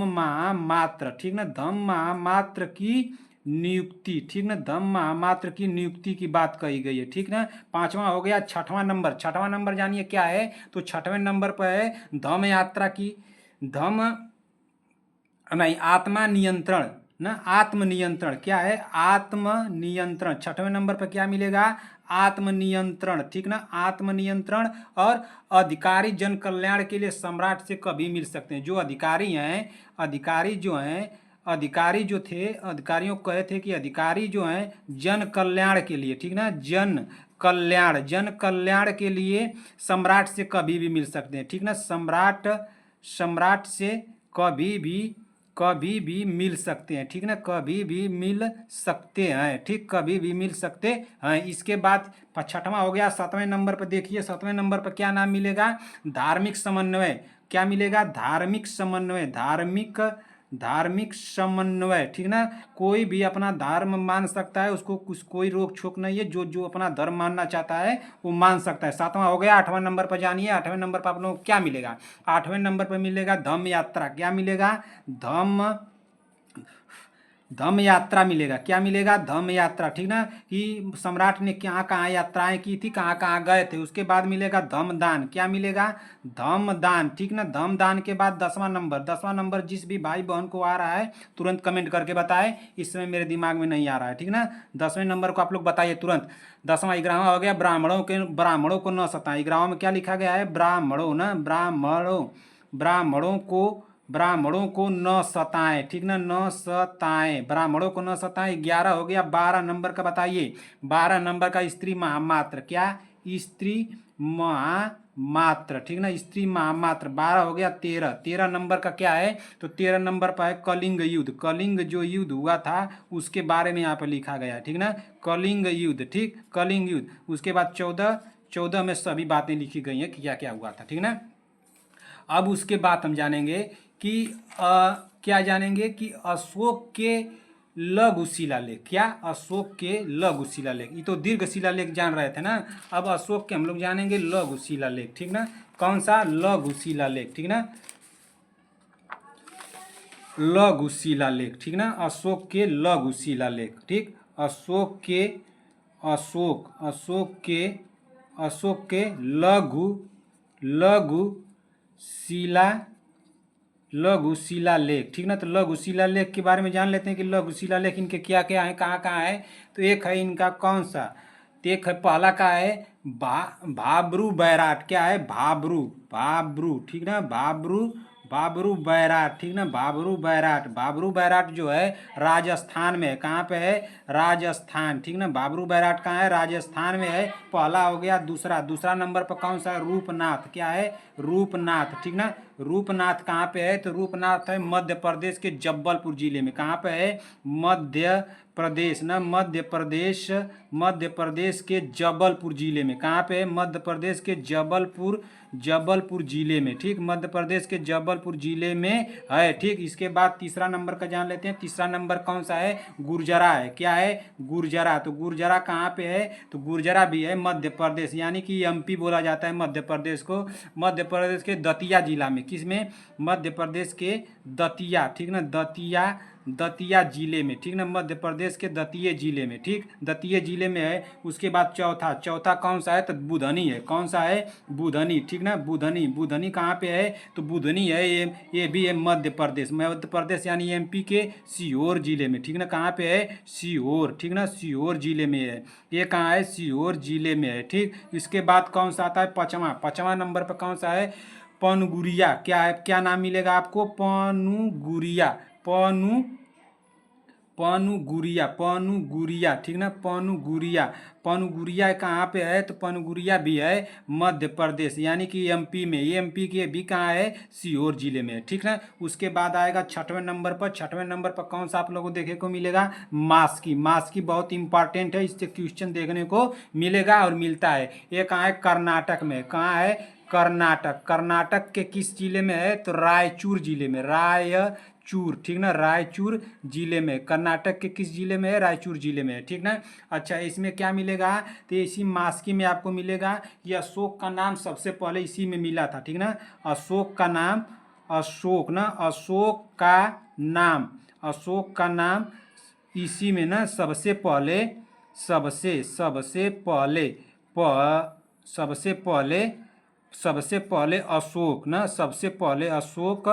महामात्र, ठीक ना, धम महामात्र की नियुक्ति, ठीक ना, धम महामात्र की नियुक्ति की बात कही गई है, ठीक ना। पांचवा हो गया। छठवां नंबर, छठवां नंबर जानिए क्या है, तो छठवें नंबर पर है धम यात्रा की, आत्मा नियंत्रण ना, आत्मनियंत्रण, क्या है, आत्मनियंत्रण। छठवें नंबर पर क्या मिलेगा, आत्मनियंत्रण, ठीक ना, आत्मनियंत्रण। और अधिकारी जन कल्याण के लिए सम्राट से कभी मिल सकते हैं। जो अधिकारी हैं, अधिकारी जो थे, अधिकारियों को कहे थे कि अधिकारी जो हैं जन कल्याण के लिए, ठीक ना, जन कल्याण के लिए सम्राट से कभी भी मिल सकते हैं, ठीक ना, सम्राट से कभी भी मिल सकते हैं, ठीक ना, कभी भी मिल सकते हैं, ठीक, कभी भी मिल सकते हैं। इसके बाद छठवां हो गया। सातवें नंबर पर देखिए, सातवें नंबर पर क्या नाम मिलेगा, धार्मिक समन्वय, क्या मिलेगा, धार्मिक समन्वय, ठीक ना। कोई भी अपना धर्म मान सकता है, उसको कोई रोक छोक नहीं है, जो अपना धर्म मानना चाहता है वो मान सकता है। सातवां हो गया। आठवां नंबर पर जानिए, आठवें नंबर पर आप लोगों को क्या मिलेगा, आठवें नंबर पर मिलेगा धम्म यात्रा, क्या मिलेगा, धम्म यात्रा मिलेगा, क्या मिलेगा, धम्म यात्रा, ठीक ना, कि सम्राट ने कहाँ कहाँ यात्राएं की थी, कहाँ कहाँ गए थे। उसके बाद मिलेगा धम्म दान, क्या मिलेगा, धम्म दान, ठीक ना। धम्म दान के बाद 10वां नंबर जिस भी भाई बहन को आ रहा है तुरंत कमेंट करके बताए, इस समय मेरे दिमाग में नहीं आ रहा है, ठीक ना। 10वें नंबर को आप लोग बताइए तुरंत। 10वां 11वां हो गया, ब्राह्मणों को न सताएं। 11वां में क्या लिखा गया है, ब्राह्मणों को न सताएं, ठीक ना, न सताएं, ब्राह्मणों को न सताएं। 11 हो गया। 12 नंबर का बताइए, 12 नंबर का स्त्री महामात्र, क्या, स्त्री महामात्र, ठीक ना, स्त्री महामात्र। 12 हो गया। 13 नंबर का क्या है, तो 13 नंबर पर है कलिंग युद्ध। कलिंग जो युद्ध हुआ था उसके बारे में यहाँ पर लिखा गया है, ठीक ना, कलिंग युद्ध, ठीक, कलिंग युद्ध। उसके बाद 14 में सभी बातें लिखी गई हैं कि क्या क्या हुआ था, ठीक ना। अब उसके बाद हम जानेंगे कि क्या जानेंगे कि अशोक के लघु शिलालेख, क्या, अशोक के लघु शिलालेख। ये तो दीर्घ शिलालेख जान रहे थे ना, अब अशोक के हम लोग जानेंगे लघु शिलालेख, ठीक ना। कौन सा, लघु शिलालेख, ठीक ना, लघु शिलालेख, ठीक ना, अशोक के लघु शिलालेख, ठीक, अशोक के लघु शिला लघु शिलालेख, ठीक ना। तो लघु शिलालेख के बारे में जान लेते हैं कि लघु शिलालेख इनके क्या क्या हैं, कहाँ कहाँ है। तो एक है इनका कौन सा, तो एक है पहला का है भाब्रू बैराट, क्या है भाब्रू, भाब्रू, ठीक ना, भाब्रू, बाबरू बैराट, ठीक ना, बाबरू बैराट। बाबरू बैराट जो है राजस्थान में है, कहाँ पे है, राजस्थान, ठीक ना। बाबरू बैराट कहाँ है, राजस्थान में है। पहला हो गया। दूसरा, दूसरा नंबर पर कौन सा है, रूपनाथ, क्या है, रूपनाथ, ठीक ना। रूपनाथ कहाँ पे है, तो रूपनाथ है मध्य प्रदेश के जबलपुर जिले में, कहाँ पे है, मध्य प्रदेश ना, मध्य प्रदेश, मध्य प्रदेश के जबलपुर जिले में, कहाँ पे है, मध्य प्रदेश के जबलपुर, जबलपुर जिले में, ठीक, मध्य प्रदेश के जबलपुर जिले में है, ठीक। इसके बाद तीसरा नंबर का जान लेते हैं। तीसरा नंबर कौन सा है, गुर्जरा है, क्या है, गुर्जरा। तो गुर्जरा कहाँ पे है, तो गुर्जरा भी है मध्य प्रदेश, यानी कि एमपी बोला जाता है मध्य प्रदेश को, मध्य प्रदेश के दतिया जिला में, किसमें, मध्य प्रदेश के दतिया, ठीक ना, दतिया, दतिया जिले में, ठीक ना, मध्य प्रदेश के दतिया जिले में, ठीक, दतिया जिले में है। उसके बाद चौथा, चौथा कौन सा है, तो बुधनी है, कौन सा है, बुधनी, ठीक ना, बुधनी। बुधनी कहाँ पे है, तो बुधनी है ये भी है मध्य प्रदेश, मध्य प्रदेश यानी एमपी के सीहोर जिले में, ठीक ना, कहाँ पे है, सीहोर, ठीक ना, सीहोर जिले में है। ये कहाँ है, सीहोर जिले में है, ठीक। इसके बाद कौन सा आता है, पाँचवा, पाँचवा नंबर पर कौन सा है, पनगुरिया, क्या है, क्या नाम मिलेगा आपको, पनुगुरिया, पनु, पनुगुरिया, पनुगुरिया, ठीक ना, पनुगुरिया। पनुगुरिया कहाँ पे है, तो पनुगुरिया भी है मध्य प्रदेश, यानी कि एमपी में, ये एमपी के भी कहाँ है, सीहोर जिले में, ठीक ना। उसके बाद आएगा छठवें नंबर पर, छठवें नंबर पर कौन सा आप लोगों को देखने को मिलेगा, मास्की। मास्की बहुत इंपॉर्टेंट है, इससे क्वेश्चन देखने को मिलेगा और मिलता है। ये कहाँ है, कर्नाटक में, कहाँ है, कर्नाटक। कर्नाटक के किस जिले में है, तो रायचूर जिले में, रायचूर, ठीक ना, रायचूर जिले में। कर्नाटक के किस जिले में है, रायचूर जिले में है, ठीक ना। अच्छा, इसमें क्या मिलेगा, तो इसी मास्की में आपको मिलेगा कि अशोक का नाम सबसे पहले इसी में मिला था, ठीक ना। अशोक का नाम, अशोक ना, अशोक का नाम, अशोक का नाम इसी में ना सबसे पहले, सबसे सबसे पहले सबसे पहले, सबसे पहले अशोक ना, सबसे पहले अशोक,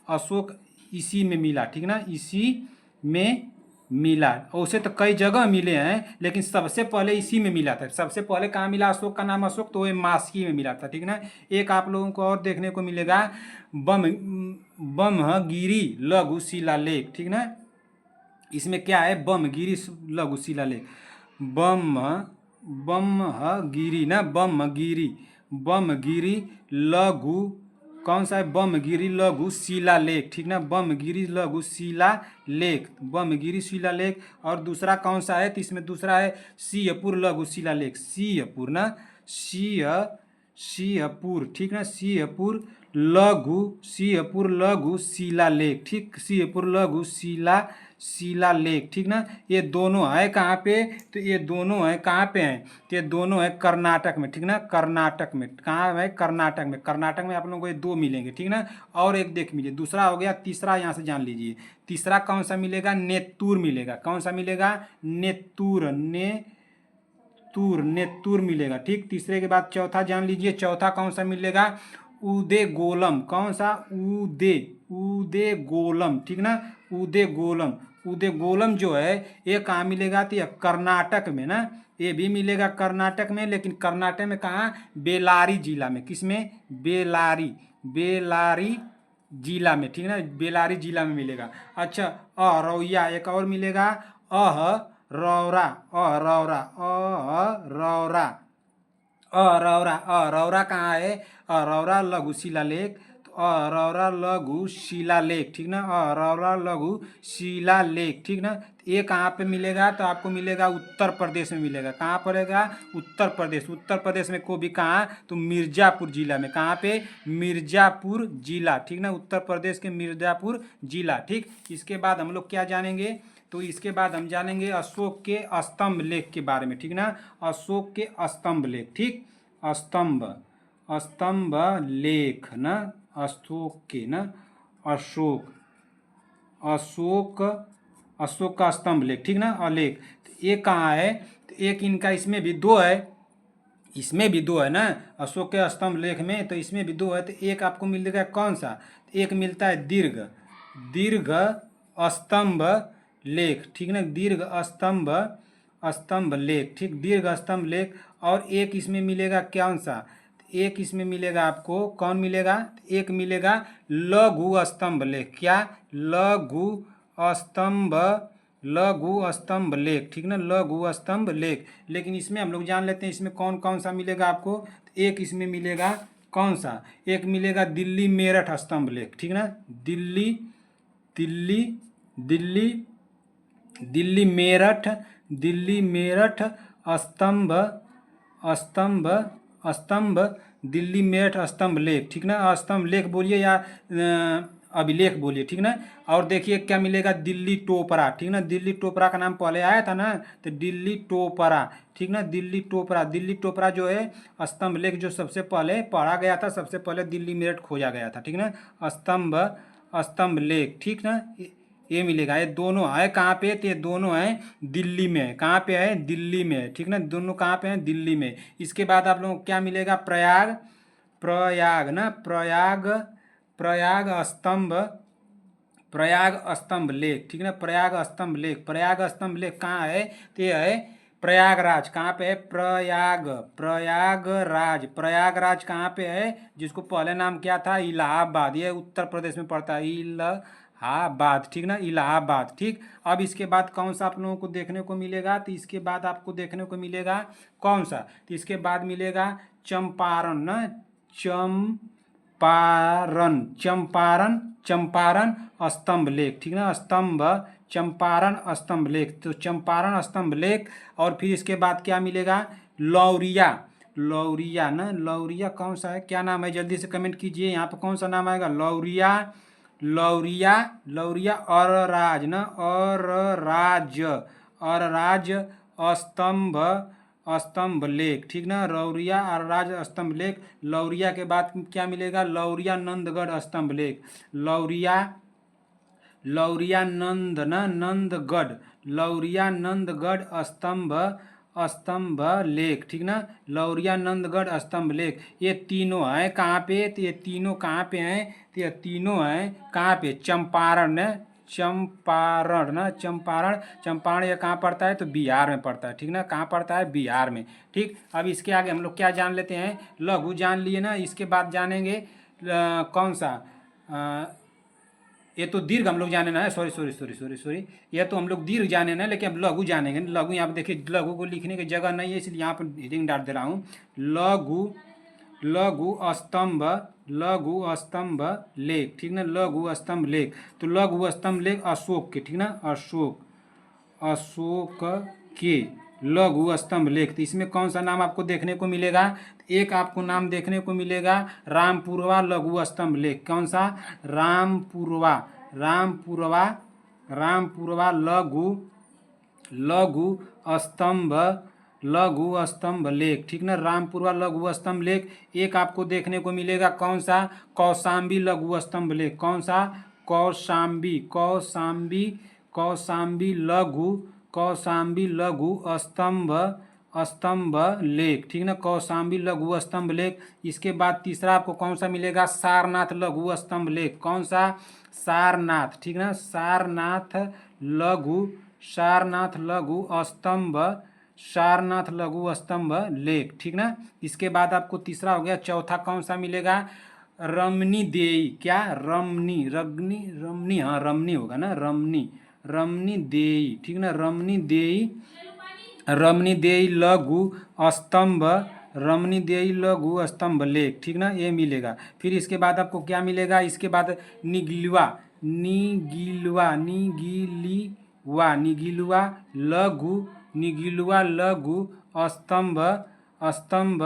अशोक इसी में मिला, ठीक ना, इसी में मिला। उसे तो कई जगह मिले हैं, लेकिन सबसे पहले इसी में मिला था। सबसे पहले कहाँ मिला अशोक का नाम, अशोक, तो ये मास्की में मिला था, ठीक ना। एक आप लोगों को और देखने को मिलेगा, बम, बमगिरी लघु शिलालेख, ठीक ना। इसमें क्या है, बमगिरी लघु शिलालेख, बम, बमगिरी ना, बमगिरी, बमगिरी लघु, कौन सा है, बमगिरी लघु शिलालेख, ठीक ना, बमगिरी लघु शिलालेख, बमगिरी शिलालेख। और दूसरा कौन सा है, तो इसमें दूसरा है सिंहपुर लघु शिलालेख, सिंहपुर ना, सिंहपुर, ठीक ना, सिंहपुर लघु, सिंहपुर लघु शिलालेख, ठीक, सिंहपुर लघु शिलालेख, ठीक ना। ये दोनों है कहाँ पे, तो ये दोनों है कहाँ पे हैं, तो ये दोनों है कर्नाटक में, ठीक ना, कर्नाटक में, कहाँ है, कर्नाटक में। कर्नाटक में आप लोगों को ये दो मिलेंगे, ठीक ना। और एक देख लीजिए, दूसरा हो गया। तीसरा यहाँ से जान लीजिए, तीसरा कौन सा मिलेगा, नेत्तूर मिलेगा, कौन सा मिलेगा, नेत्तूर, नेत्तूर, नेत्तूर मिलेगा, ठीक। तीसरे के बाद चौथा जान लीजिए, चौथा कौन सा मिलेगा, उदय गोलम, कौन सा, उदय, उदय गोलम, ठीक ना, उदय गोलम। उदय गोलम जो है ये कहाँ मिलेगा, तो ये कर्नाटक में ना, ये भी मिलेगा कर्नाटक में, लेकिन कर्नाटक में कहाँ, बेलारी जिला में, किसमें, बेलारी, बेलारी जिला में, ठीक ना, बेलारी जिला में मिलेगा। अच्छा, अरौया एक और मिलेगा, अह रौरा, अरौरा, अरौरा, अरौरा, अरौरा कहाँ है, अरौरा लघु शिलालेख, तो अरौरा लघु शिलालेख, ठीक ना, अरौरा लघु शिलालेख, ठीक ना। ये कहाँ पे मिलेगा, तो आपको मिलेगा उत्तर प्रदेश में मिलेगा, कहाँ पड़ेगा, उत्तर प्रदेश। उत्तर प्रदेश में को भी कहाँ, तो मिर्जापुर जिला में, कहाँ पे, मिर्जापुर जिला, ठीक ना, उत्तर प्रदेश के मिर्जापुर जिला, ठीक। इसके बाद हम लोग क्या जानेंगे, तो इसके बाद हम जानेंगे अशोक के स्तंभ लेख के बारे में, ठीक ना, अशोक के स्तंभ लेख, ठीक, स्तंभ, स्तंभ लेख ना, अशोक के ना, अशोक, अशोक, अशोक का स्तंभ लेख, ठीक ना, अलेख। तो एक कहाँ है, तो एक इनका इसमें भी दो है, इसमें भी दो है ना, अशोक के स्तंभ लेख में, तो इसमें भी दो है, तो एक आपको मिलेगा कौन सा, एक मिलता है दीर्घ, दीर्घ स्तंभ लेख, ठीक ना, दीर्घ स्तंभ स्तंभ लेख, ठीक, दीर्घ स्तंभ लेख। और एक इसमें मिलेगा कौन सा, एक इसमें मिलेगा आपको, कौन मिलेगा, एक मिलेगा लघु स्तंभ लेख, क्या, लघु स्तंभ, लघु स्तंभ लेख, ठीक ना, लघु स्तंभ लेख। लेकिन इसमें हम लोग जान लेते हैं इसमें कौन कौन सा मिलेगा आपको। एक इसमें मिलेगा कौन सा, एक मिलेगा दिल्ली मेरठ स्तंभ लेख, ठीक ना, दिल्ली, दिल्ली, दिल्ली, दिल्ली मेरठ, दिल्ली मेरठ स्तंभ, स्तंभ, स्तंभ, दिल्ली मेरठ स्तंभ लेख, ठीक ना, स्तंभ लेख बोलिए या अभिलेख बोलिए, ठीक ना। और देखिए क्या मिलेगा, दिल्ली टोपरा, ठीक ना, दिल्ली टोपरा का नाम पहले आया था ना, तो दिल्ली टोपरा, ठीक ना, दिल्ली टोपरा, दिल्ली टोपरा जो है स्तंभ लेख जो सबसे पहले पढ़ा गया था, सबसे पहले दिल्ली मेरठ खोजा गया था, ठीक ना, स्तंभ, स्तंभ लेख, ठीक ना, ये मिलेगा। ये दोनों है कहाँ पे, तो ये दोनों हैं दिल्ली में, कहाँ पे है, दिल्ली में, ठीक ना, दोनों कहाँ पे हैं, दिल्ली में। इसके बाद आप लोगों को क्या मिलेगा, प्रयाग, प्रयाग ना, प्रयाग, प्रयाग स्तंभ, प्रयाग स्तंभ लेख, ठीक ना, प्रयाग स्तंभ लेख, प्रयाग स्तंभ लेख कहाँ है, तो ये है प्रयागराज, कहाँ पे है, प्रयाग, प्रयागराज, प्रयागराज कहाँ पे है, जिसको पहले नाम क्या था, इलाहाबाद, ये उत्तर प्रदेश में पड़ता है, इलाहाबाद, ठीक ना, इलाहाबाद, ठीक। अब इसके बाद कौन सा आप लोगों को देखने को मिलेगा, तो इसके बाद आपको देखने को मिलेगा कौन सा, तो इसके बाद मिलेगा चंपारण ना, चंपारण, चंपारण, चंपारण स्तंभ लेख, ठीक ना, स्तंभ, चंपारण स्तंभ लेख, तो चंपारण स्तंभ लेख। और फिर इसके बाद क्या मिलेगा, लौरिया, लौरिया ना, लौरिया कौन सा है, क्या नाम है, जल्दी से कमेंट कीजिए, यहाँ पर कौन सा नाम आएगा, लौरिया, लौरिया, लौरिया और राज ना, और राज, और राज स्तंभ, स्तंभ लेख, ठीक ना, लौरिया और राज स्तंभ लेख। लौरिया के बाद क्या मिलेगा, लौरिया नंदगढ़ स्तंभ लेख, लौरिया, लौरिया नंद ना, नंदगढ़, लौरिया नंदगढ़ स्तंभ, स्तंभ लेख, ठीक ना, लौरिया नंदगढ़ स्तंभ लेख। ये तीनों हैं कहाँ पे, तो ये तीनों कहाँ पे हैं, तो ये तीनों हैं कहाँ पे, चंपारण ने, चंपारण ना, चंपारण, चंपारण ये कहाँ पड़ता है, तो बिहार में पड़ता है, ठीक ना, कहाँ पड़ता है, बिहार में, ठीक। अब इसके आगे हम लोग क्या जान लेते हैं, लघु जान लिए ना, इसके बाद जानेंगे कौन सा, ये तो दीर्घ हम लोग जाने ना है, sorry sorry sorry sorry sorry, ये तो हम लोग दीर्घ जाने ना, लेकिन अब लघु जानेंगे। लघु यहाँ पर देखिए, लघु को लिखने की जगह नहीं है, इसलिए यहाँ पर हेडिंग डाल दे रहा हूँ, लघु, लघु स्तंभ, लघु स्तंभ लेख, ठीक ना, लघु स्तंभ लेख। तो लघु स्तंभ लेख अशोक के, ठीक ना, अशोक, अशोक के लघु स्तंभ लेख। तो इसमें कौन सा नाम आपको देखने को मिलेगा, एक आपको नाम देखने को मिलेगा रामपुरवा लघु स्तंभ लेख, कौन सा, रामपुरवा, रामपुरवा, रामपुरवा लघु, लघु स्तंभ, लघु स्तंभ लेख, ठीक ना, रामपुरवा लघु स्तंभ लेख। एक आपको देखने को मिलेगा कौन सा, कौशाम्बी लघु स्तंभ लेख, कौन सा, कौशाम्बी, कौशाम्बी, कौशाम्बी लघु, कौशाम्बी लघु स्तंभ, स्तंभ लेख, ठीक ना, कौशाम्बी लघु स्तंभ लेख। इसके बाद तीसरा आपको कौन सा मिलेगा, सारनाथ लघु स्तंभ लेख, कौन सा, सारनाथ, ठीक ना, सारनाथ लघु, सारनाथ लघु स्तंभ, सारनाथ लघु स्तंभ लेख, ठीक ना। इसके बाद आपको तीसरा हो गया, चौथा कौन सा मिलेगा, रमनी देई, क्या, रमनी, रगनी, रमनी, हाँ रमनी होगा ना, रमनी, रमनी देई, ठीक ना, रमनी देई, रमनी देई लघु स्तंभ, रमनी देई लघु स्तंभ लेख, ठीक ना, ये मिलेगा। फिर इसके बाद आपको क्या मिलेगा, इसके बाद निगिलवा, निगिलवा, निगिलवा, निगिलवा लघु, निगिलवा लघु स्तंभ, स्तंभ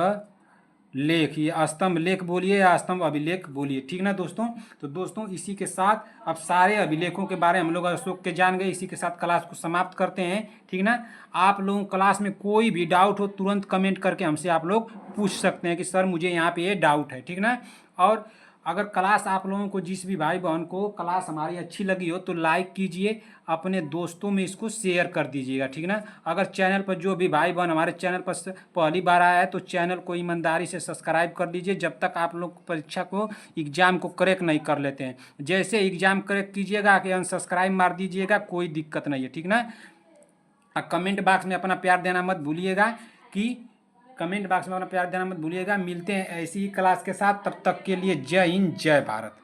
लेख, ये स्तंभ लेख बोलिए या स्तंभ अभिलेख बोलिए, ठीक ना दोस्तों। तो दोस्तों इसी के साथ अब सारे अभिलेखों के बारे में हम लोग अशोक के जान गए, इसी के साथ क्लास को समाप्त करते हैं, ठीक ना। आप लोगों क्लास में कोई भी डाउट हो तुरंत कमेंट करके हमसे आप लोग पूछ सकते हैं कि सर मुझे यहाँ पे ये डाउट है, ठीक ना। और अगर क्लास आप लोगों को, जिस भी भाई बहन को क्लास हमारी अच्छी लगी हो तो लाइक कीजिए, अपने दोस्तों में इसको शेयर कर दीजिएगा, ठीक ना। अगर चैनल पर जो भी भाई बहन हमारे चैनल पर पहली बार आया है तो चैनल को ईमानदारी से सब्सक्राइब कर लीजिए, जब तक आप लोग परीक्षा को, एग्जाम को क्रैक नहीं कर लेते हैं। जैसे एग्जाम क्रैक कीजिएगा कि अनसब्सक्राइब मार दीजिएगा, कोई दिक्कत नहीं है, ठीक ना। कमेंट बॉक्स में अपना प्यार देना मत भूलिएगा कि कमेंट बॉक्स में अपना प्यार देना मत भूलिएगा। मिलते हैं ऐसी ही क्लास के साथ, तब तक के लिए जय हिंद जय भारत।